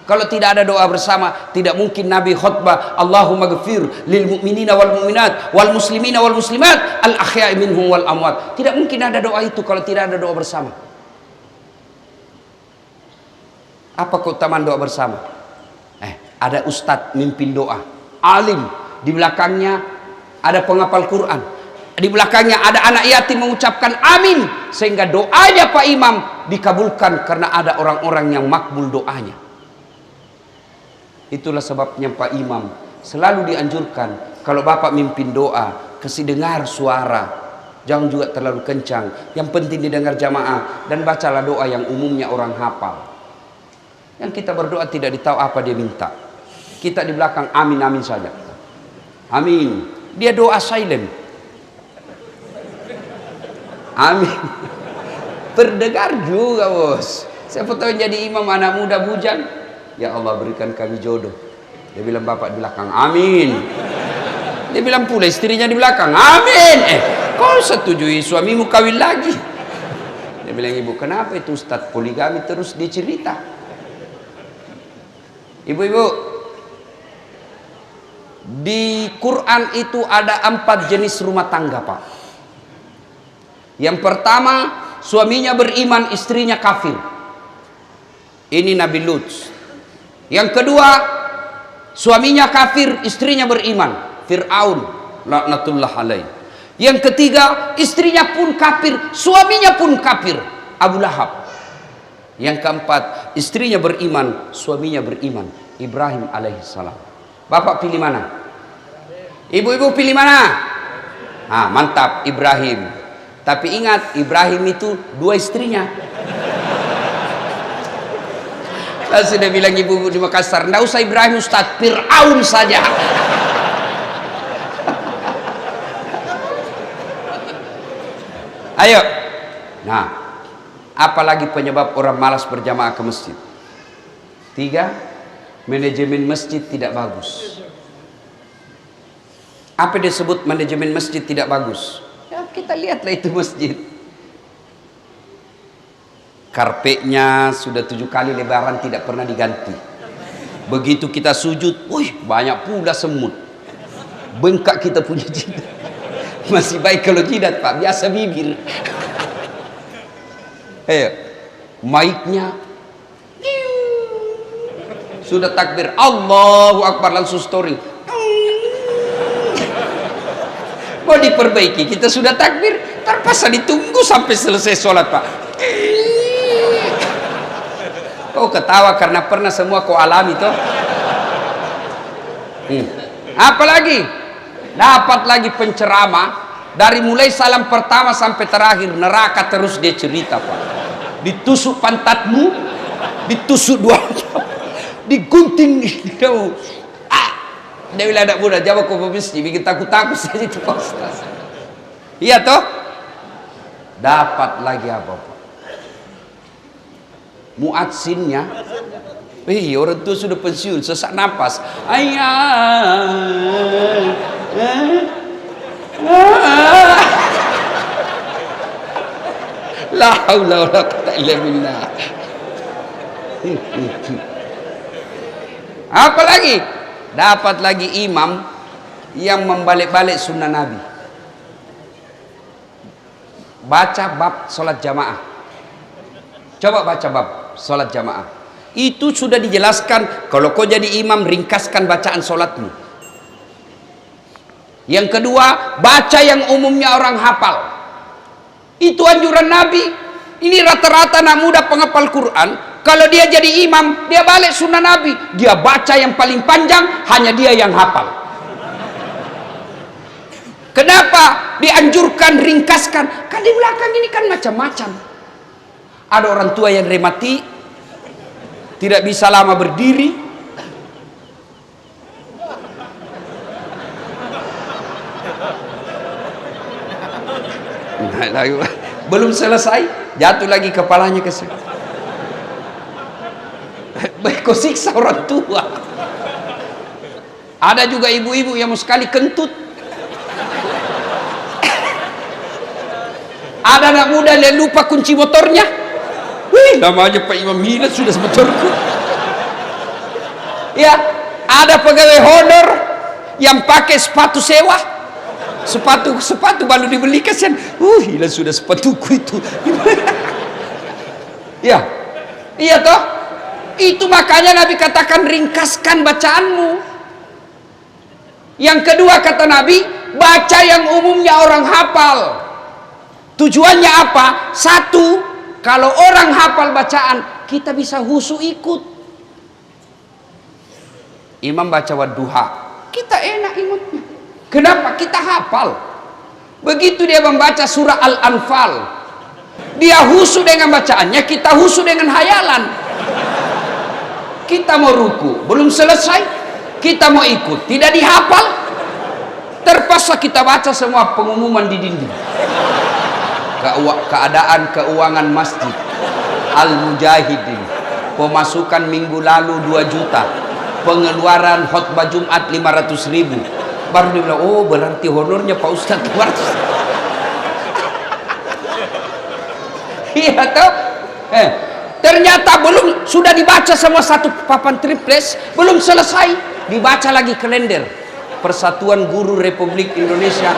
Kalau tidak ada doa bersama, tidak mungkin Nabi khutbah Allahumma ghafir lil mu'minina wal mu'minat wal muslimina wal muslimat al ahya'i minhum wal amwat. Tidak mungkin ada doa itu kalau tidak ada doa bersama. Apa keutamaan doa bersama? Ada ustadz mimpin doa, alim, di belakangnya ada penghafal Quran, di belakangnya ada anak yatim mengucapkan amin, sehingga doanya Pak Imam dikabulkan karena ada orang-orang yang makbul doanya. Itulah sebabnya Pak Imam selalu dianjurkan kalau bapak mimpin doa, kasih dengar suara, jangan juga terlalu kencang, yang penting didengar jamaah, dan bacalah doa yang umumnya orang hafal. Yang kita berdoa tidak ditahu apa dia minta, kita di belakang amin amin saja, amin. Dia doa silent, amin. Terdengar juga bos. Siapa tahu jadi imam anak muda bujang, ya Allah berikan kami jodoh. Dia bilang bapak di belakang amin. Dia bilang pula istrinya di belakang amin. Kau setujui suamimu kawin lagi? Dia bilang, ibu kenapa itu Ustadz poligami terus dicerita? Ibu-ibu, di Quran itu ada 4 jenis rumah tangga Pak. Yang pertama, suaminya beriman, istrinya kafir. Ini Nabi Lut. Yang kedua, suaminya kafir, istrinya beriman, Fir'aun laknatullah alaih. Yang ketiga, istrinya pun kafir, suaminya pun kafir, Abu Lahab. Yang keempat, istrinya beriman, suaminya beriman, Ibrahim alaihissalam. Bapak pilih mana? Ibu-ibu pilih mana? Ah, mantap, Ibrahim. Tapi ingat, Ibrahim itu 2 istrinya. Lalu sudah bilang ibu-ibu di Makassar, nggak usah Ibrahim Ustaz, Fir'aun saja. Ayo. Nah, apalagi penyebab orang malas berjamaah ke masjid? 3, manajemen masjid tidak bagus. Apa disebut manajemen masjid tidak bagus? Ya, kita lihatlah itu masjid. Karpetnya sudah 7 kali lebaran tidak pernah diganti. Begitu kita sujud, wih, banyak pula semut. Bengkak kita punya jidat. Masih baik kalau jidat, Pak, biasa bibir. Mic-nya sudah takbir Allahu Akbar langsung story. Mau diperbaiki, kita sudah takbir, terpaksa ditunggu sampai selesai sholat, Pak. Kau ketawa karena pernah semua kau alami toh. Apalagi dapat lagi penceramah dari mulai salam pertama sampai terakhir neraka terus dia cerita, Pak. Ditusuk pantatmu, ditusuk 2, digunting gitu. Dia bilang anak muda, jawab kau pebisni, bikin takut-takut saja itu Pak Ustaz. Iya toh? Dapat lagi apa, Pak? Muadzinnya, orang tua sudah pensiun, sesak napas. La haula wala quwwata illa billah. Apa lagi? Dapat lagi imam yang membalik-balik sunnah Nabi. Baca bab sholat jamaah. Coba baca bab sholat jamaah. Itu sudah dijelaskan. Kalau kau jadi imam, ringkaskan bacaan sholatmu. Yang kedua, baca yang umumnya orang hafal. Itu anjuran Nabi. Ini rata-rata anak muda penghafal Quran. Kalau dia jadi imam, dia balik sunnah Nabi. Dia baca yang paling panjang, hanya dia yang hafal. Kenapa dianjurkan ringkaskan? Kan di belakang ini kan macam-macam. Ada orang tua yang rematik, tidak bisa lama berdiri. Belum selesai, jatuh lagi kepalanya ke sini. Kau siksa orang tua. Ada juga ibu-ibu yang mau sekali kentut. Ada anak muda yang lupa kunci motornya. Wih, namanya Pak Imam Hilal sudah motorku. Ya, ada pegawai honor yang pakai sepatu sewa. Sepatu baru dibeli kasihan. Hilal sudah sepatuku itu. Ya, iya toh. Itu makanya Nabi katakan ringkaskan bacaanmu. Yang kedua kata Nabi, baca yang umumnya orang hafal. Tujuannya apa? 1, kalau orang hafal bacaan, kita bisa husu ikut. Imam baca wadduha, kita enak ikutnya. Kenapa? Kita hafal. Begitu dia membaca surah Al-Anfal, dia husu dengan bacaannya, kita husu dengan hayalan. Kita mau ruku, belum selesai, kita mau ikut, tidak dihafal, terpaksa kita baca semua pengumuman di dinding. Keadaan keuangan masjid Al-Mujahidin, pemasukan minggu lalu 2 juta, pengeluaran khutbah Jumat 500.000. Baru dia bilang, oh berarti honornya Pak Ustaz 200. Iya toh? Ternyata belum, sudah dibaca semua satu papan triples, belum selesai, dibaca lagi kalender Persatuan Guru Republik Indonesia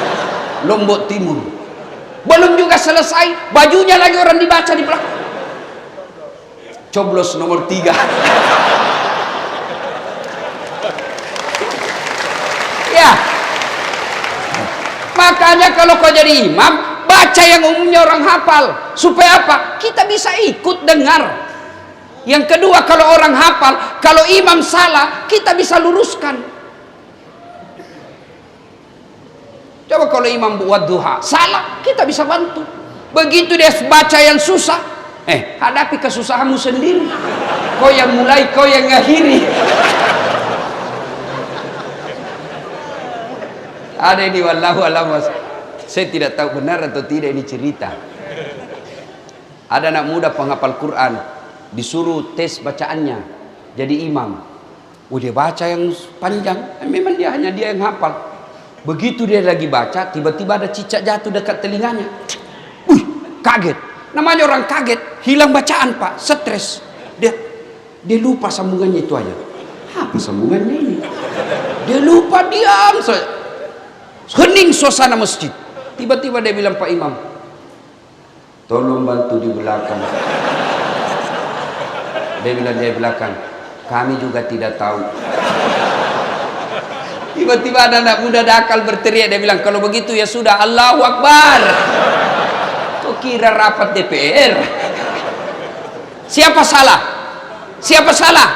Lombok Timur. Belum juga selesai, bajunya lagi orang dibaca di belakang. Coblos nomor 3. Ya. Makanya kalau kau jadi imam, baca yang umumnya orang hafal. Supaya apa? Kita bisa ikut dengar. Yang kedua, kalau orang hafal, kalau imam salah, kita bisa luruskan. Coba kalau imam buat duha, salah, kita bisa bantu. Begitu dia baca yang susah, hadapi kesusahanmu sendiri. Kau yang mulai, kau yang ngakhiri. Ada ini wallahu alam. Saya tidak tahu benar atau tidak ini cerita. Ada anak muda penghafal Quran, disuruh tes bacaannya jadi imam. Dia baca yang panjang, memang dia yang hafal. Begitu dia lagi baca, tiba-tiba ada cicak jatuh dekat telinganya. Kaget. Namanya orang kaget, hilang bacaan Pak, stres. Dia lupa sambungannya itu aja. Apa sambungannya ini? Dia lupa, diam. Hening suasana masjid. Tiba-tiba dia bilang, Pak Imam, tolong bantu di belakang. Dia bilang di belakang, kami juga tidak tahu. Tiba-tiba ada anak muda dakal berteriak, dia bilang, kalau begitu ya sudah, Allahu Akbar. Kau kira rapat DPR? Siapa salah? Siapa salah?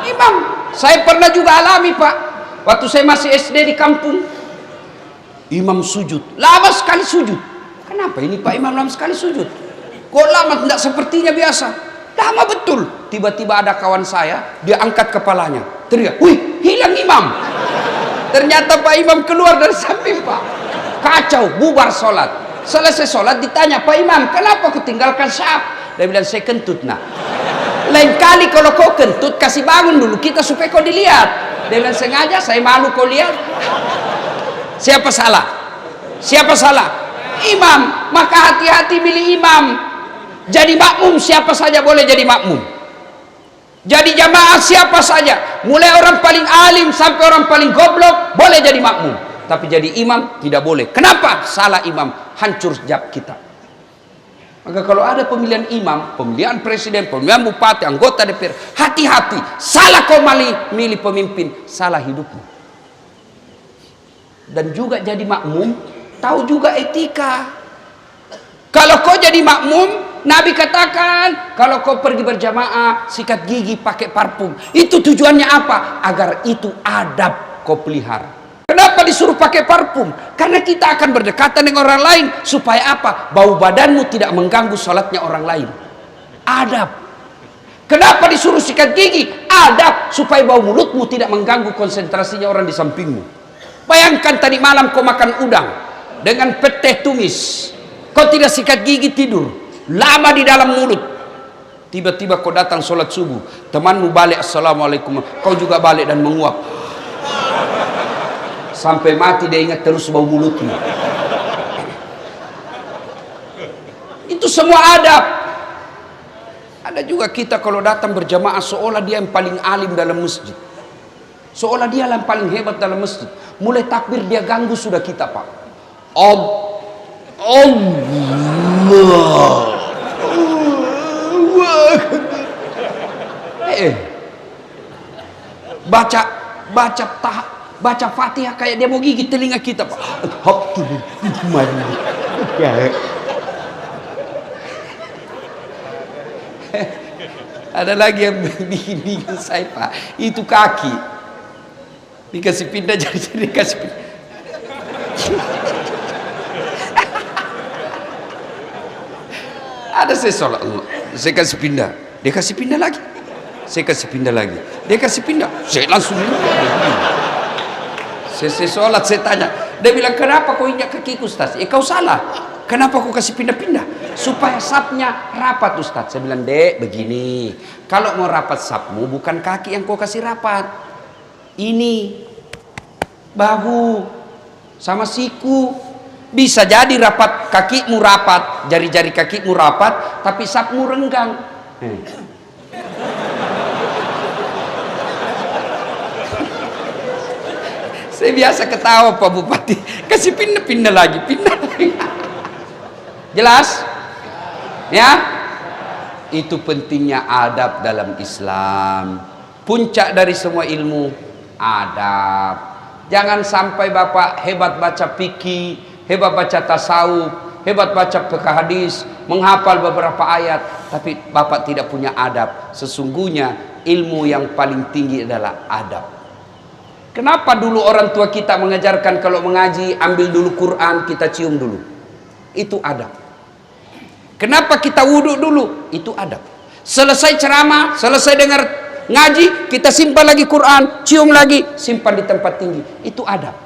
Imam. Saya pernah juga alami Pak, waktu saya masih SD di kampung. Imam sujud, lama sekali sujud. Kenapa ini Pak Imam lama sekali sujud? Kok lama, tidak sepertinya biasa. Lama betul. Tiba-tiba ada kawan saya, dia angkat kepalanya, teriak, wih, hilang imam. Ternyata Pak Imam keluar dari samping Pak. Kacau, bubar sholat. Selesai sholat ditanya, Pak Imam, kenapa kau tinggalkan syaf? Dia bilang, saya kentut nak. Lain kali kalau kau kentut, kasih bangun dulu kita supaya kau dilihat. Dia bilang, sengaja, saya malu kau lihat. Siapa salah? Siapa salah? Imam. Maka hati-hati milih imam. Jadi makmum siapa saja boleh jadi makmum. Jadi jamaah siapa saja, mulai orang paling alim sampai orang paling goblok boleh jadi makmum. Tapi jadi imam tidak boleh. Kenapa? Salah imam, hancur jab kita. Maka kalau ada pemilihan imam, pemilihan presiden, pemilihan bupati, anggota DPR, hati-hati. Salah kau milih pemimpin, salah hidupmu. Dan juga jadi makmum, tahu juga etika. Kalau kau jadi makmum, Nabi katakan, kalau kau pergi berjamaah, sikat gigi pakai parfum. Itu tujuannya apa? Agar itu adab kau pelihara. Kenapa disuruh pakai parfum? Karena kita akan berdekatan dengan orang lain. Supaya apa? Bau badanmu tidak mengganggu sholatnya orang lain. Adab. Kenapa disuruh sikat gigi? Adab. Supaya bau mulutmu tidak mengganggu konsentrasinya orang di sampingmu. Bayangkan tadi malam kau makan udang dengan pete tumis. Kau tidak sikat gigi tidur. Lama di dalam mulut. Tiba-tiba kau datang sholat subuh, temanmu balik, assalamualaikum, kau juga balik dan menguap. Sampai mati dia ingat terus bau mulutmu. Itu semua adab. Ada juga kita kalau datang berjamaah seolah dia yang paling alim dalam masjid, seolah dia yang paling hebat dalam masjid. Mulai takbir dia ganggu sudah kita Pak. Baca Fatihah kayak dia mau gigit telinga kita Pak. Ada lagi yang bikin saya Pak, itu kaki dikasih pindah jadi dikasih pindah. Ada saya sholat, saya kasih pindah, dia kasih pindah lagi, saya kasih pindah lagi, dia kasih pindah, saya langsung saya sholat, saya tanya, dia bilang kenapa kau injak kakiku Ustaz? Kau salah, kenapa kau kasih pindah-pindah? Supaya sapnya rapat Ustaz. Saya bilang, dek begini, kalau mau rapat sapmu bukan kaki yang kau kasih rapat, ini bahu sama siku. Bisa jadi rapat kakimu rapat, jari-jari kakimu rapat, tapi sapmu renggang. Saya biasa ketawa Pak Bupati, kasih pindah-pindah lagi, pindah lagi. Jelas? Ya? Itu pentingnya adab dalam Islam. Puncak dari semua ilmu, adab. Jangan sampai Bapak hebat baca fikih, hebat baca tasawuf, hebat baca fikih hadis, menghafal beberapa ayat, tapi bapak tidak punya adab. Sesungguhnya ilmu yang paling tinggi adalah adab. Kenapa dulu orang tua kita mengajarkan kalau mengaji, ambil dulu Quran, kita cium dulu? Itu adab. Kenapa kita wudhu dulu? Itu adab. Selesai ceramah, selesai dengar ngaji, kita simpan lagi Quran, cium lagi, simpan di tempat tinggi. Itu adab.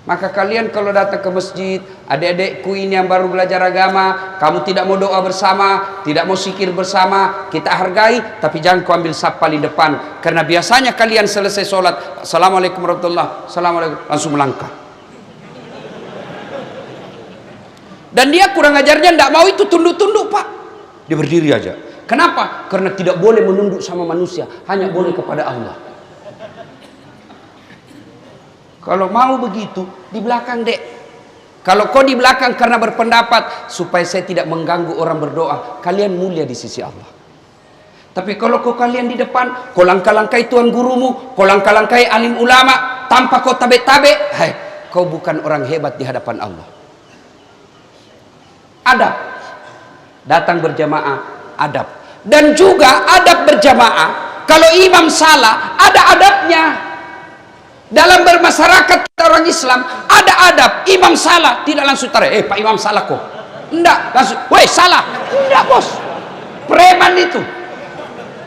Maka kalian kalau datang ke masjid, adik-adikku ini yang baru belajar agama, kamu tidak mau doa bersama, tidak mau zikir bersama, kita hargai, tapi jangan kau ambil saf paling depan. Karena biasanya kalian selesai sholat, Assalamualaikum warahmatullahi, Assalamualaikum, langsung melangkah. Dan dia kurang ajarnya, tidak mau itu tunduk-tunduk pak. Dia berdiri aja. Kenapa? Karena tidak boleh menunduk sama manusia, hanya boleh kepada Allah. Kalau mau begitu, di belakang dek. Kalau kau di belakang karena berpendapat supaya saya tidak mengganggu orang berdoa, kalian mulia di sisi Allah. Tapi kalau kau kalian di depan, kau langkah-langkai tuan gurumu, kau langkah-langkai alim ulama, tanpa kau tabe-tabe, hai, kau bukan orang hebat di hadapan Allah. Adab. Datang berjamaah, adab. Dan juga adab berjamaah, kalau imam salah, ada adabnya. Dalam bermasyarakat orang Islam ada adab. Imam salah tidak langsung tarik, Pak Imam salah kok. Enggak, langsung, woi salah. Enggak bos, preman itu.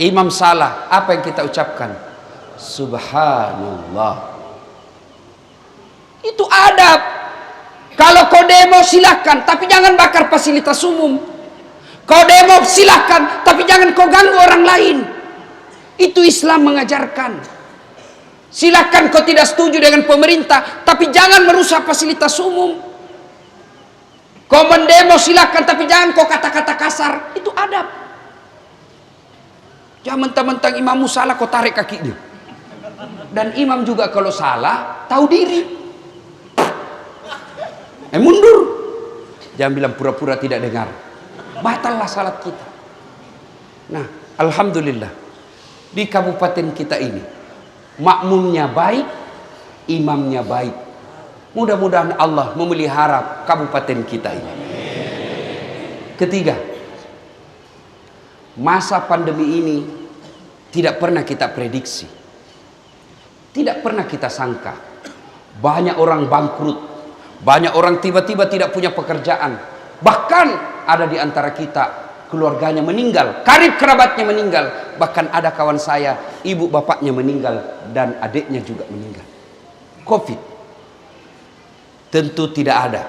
Imam salah, apa yang kita ucapkan? Subhanallah. Itu adab. Kalau kau demo silahkan, tapi jangan bakar fasilitas umum. Kau demo silahkan, tapi jangan kau ganggu orang lain. Itu Islam mengajarkan. Silakan kau tidak setuju dengan pemerintah, tapi jangan merusak fasilitas umum. Kau mendemo silakan, tapi jangan kau kata-kata kasar. Itu adab. Jangan mentang-mentang imammu salah kau tarik kakinya. Dan imam juga kalau salah tahu diri. Mundur. Jangan bilang pura-pura tidak dengar. Batallah salat kita. Nah, alhamdulillah di kabupaten kita ini makmumnya baik, imamnya baik. Mudah-mudahan Allah memelihara kabupaten kita ini. Ketiga, masa pandemi ini tidak pernah kita prediksi, tidak pernah kita sangka. Banyak orang bangkrut, banyak orang tiba-tiba tidak punya pekerjaan, bahkan ada di antara kita keluarganya meninggal, karib kerabatnya meninggal, bahkan ada kawan saya, ibu bapaknya meninggal dan adiknya juga meninggal. Covid tentu tidak ada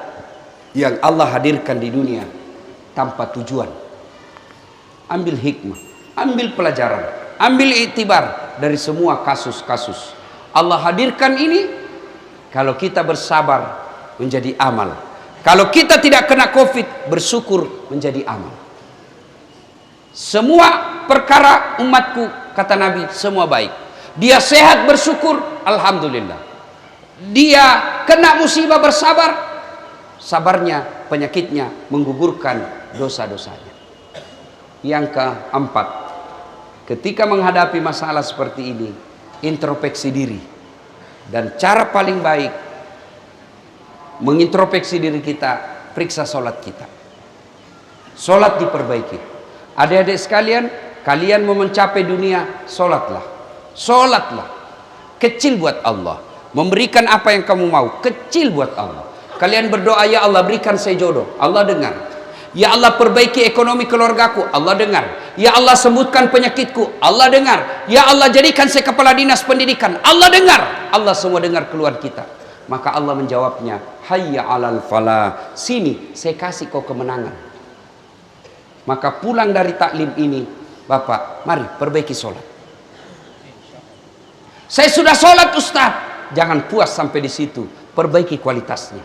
yang Allah hadirkan di dunia tanpa tujuan. Ambil hikmah, ambil pelajaran, ambil iktibar dari semua kasus-kasus. Allah hadirkan ini kalau kita bersabar menjadi amal. Kalau kita tidak kena Covid, bersyukur menjadi amal. Semua perkara umatku, kata Nabi, semua baik. Dia sehat bersyukur, alhamdulillah. Dia kena musibah bersabar, sabarnya, penyakitnya menggugurkan dosa-dosanya. Yang keempat, ketika menghadapi masalah seperti ini, introspeksi diri. Dan cara paling baik mengintrospeksi diri kita, periksa sholat kita. Sholat diperbaiki. Adik-adik sekalian, kalian mau mencapai dunia, sholatlah. Sholatlah. Kecil buat Allah. Memberikan apa yang kamu mau, kecil buat Allah. Kalian berdoa, ya Allah berikan saya jodoh, Allah dengar. Ya Allah perbaiki ekonomi keluargaku, Allah dengar. Ya Allah sembuhkan penyakitku, Allah dengar. Ya Allah jadikan saya kepala dinas pendidikan, Allah dengar. Allah semua dengar keluar kita. Maka Allah menjawabnya, hayya alal falah, sini saya kasih kau kemenangan. Maka pulang dari taklim ini, Bapak, mari perbaiki sholat. Saya sudah sholat Ustaz. Jangan puas sampai di situ, perbaiki kualitasnya.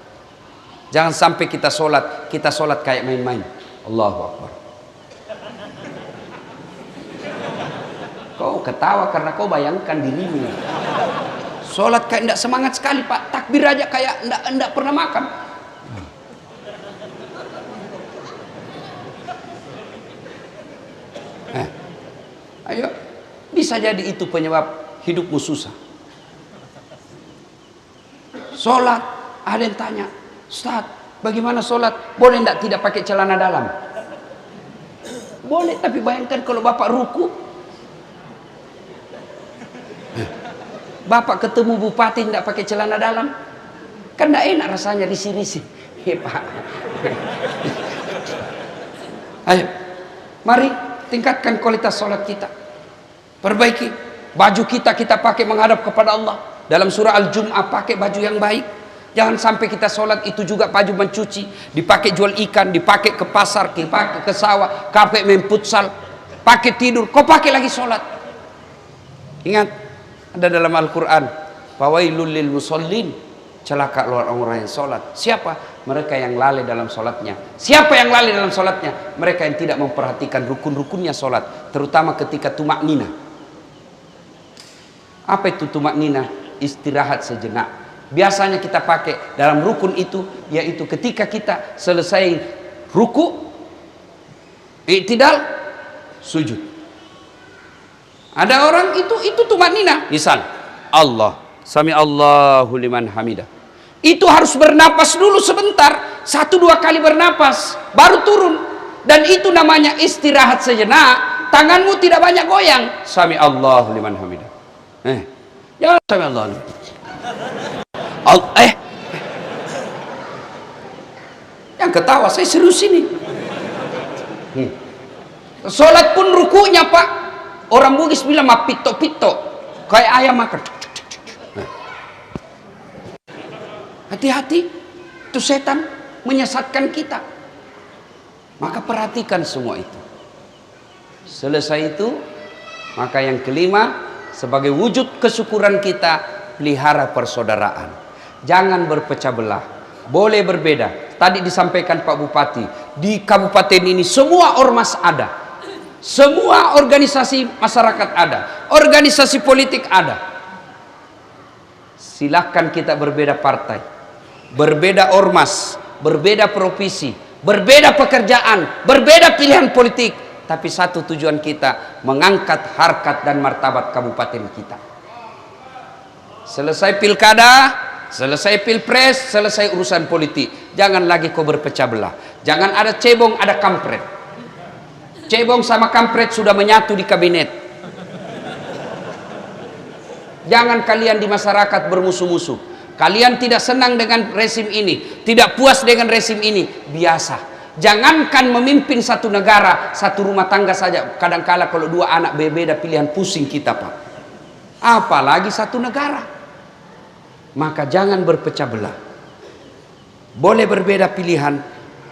Jangan sampai kita sholat kayak main-main. Allahu Akbar. Kau ketawa karena kau bayangkan dirimu. Sholat kayak tidak semangat sekali Pak. Takbir aja kayak tidak pernah makan. Ayo, bisa jadi itu penyebab hidupmu susah. Sholat, ada yang tanya, Ustaz, Bagaimana sholat? Boleh tidak pakai celana dalam? Boleh, tapi bayangkan kalau bapak ruku, bapak ketemu bupati tidak pakai celana dalam, kan tidak enak rasanya risih-risih. Pak. Ayo, mari tingkatkan kualitas sholat kita, perbaiki baju kita pakai menghadap kepada Allah. Dalam surah Al-Jum'ah, pakai baju yang baik. Jangan sampai kita sholat itu juga baju mencuci, dipakai jual ikan, dipakai ke pasar, dipakai ke sawah, pakai main futsal, pakai tidur, kau pakai lagi sholat. Ingat, ada dalam Al-Quran, fawailul lil musallin, celaka orang-orang yang sholat. Siapa? Mereka yang lalai dalam sholatnya. Siapa yang lalai dalam sholatnya? Mereka yang tidak memperhatikan rukun-rukunnya sholat, terutama ketika tumak nina. Apa itu tumak nina? Istirahat sejenak. Biasanya kita pakai dalam rukun itu, yaitu ketika kita selesai ruku, i'tidal, sujud. Ada orang itu tumanina, misal Allah, sami Allahu liman hamidah. Itu harus bernapas dulu sebentar, 1-2 kali bernapas, baru turun. Dan itu namanya istirahat sejenak. Tanganmu tidak banyak goyang. Sami Allahu liman hamidah. Jangan sami Allahu. Yang ketawa, saya serius ini. Sholat pun rukunya Pak, orang Bugis bilang mah pito-pito, kayak ayam makan. Hati-hati, itu setan menyesatkan kita. Maka perhatikan semua itu. Selesai itu, maka yang kelima, sebagai wujud kesyukuran kita, pelihara persaudaraan. Jangan berpecah belah. Boleh berbeda. Tadi disampaikan Pak Bupati, di kabupaten ini semua ormas ada, semua organisasi masyarakat ada, organisasi politik ada. Silahkan kita berbeda partai, berbeda ormas, berbeda profesi, berbeda pekerjaan, berbeda pilihan politik, tapi satu tujuan kita, mengangkat harkat dan martabat kabupaten kita. Selesai pilkada, selesai pilpres, selesai urusan politik. Jangan lagi kau berpecah belah. Jangan ada cebong, ada kampret. Cebong sama kampret sudah menyatu di kabinet. Jangan kalian di masyarakat bermusuh-musuh. Kalian tidak senang dengan rezim ini, tidak puas dengan rezim ini, biasa. Jangankan memimpin satu negara, satu rumah tangga saja. Kadangkala kalau 2 anak berbeda pilihan, pusing kita Pak. Apalagi satu negara. Maka jangan berpecah belah. Boleh berbeda pilihan,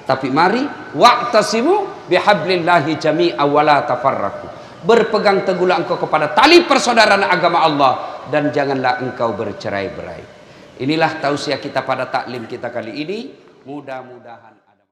tapi mari wa'tasimu bihablillahi jami'a wa la tafarraqu. Berpegang teguhlah engkau kepada tali persaudaraan agama Allah, dan janganlah engkau bercerai-berai. Inilah tausiah kita pada taklim kita kali ini. Mudah-mudahan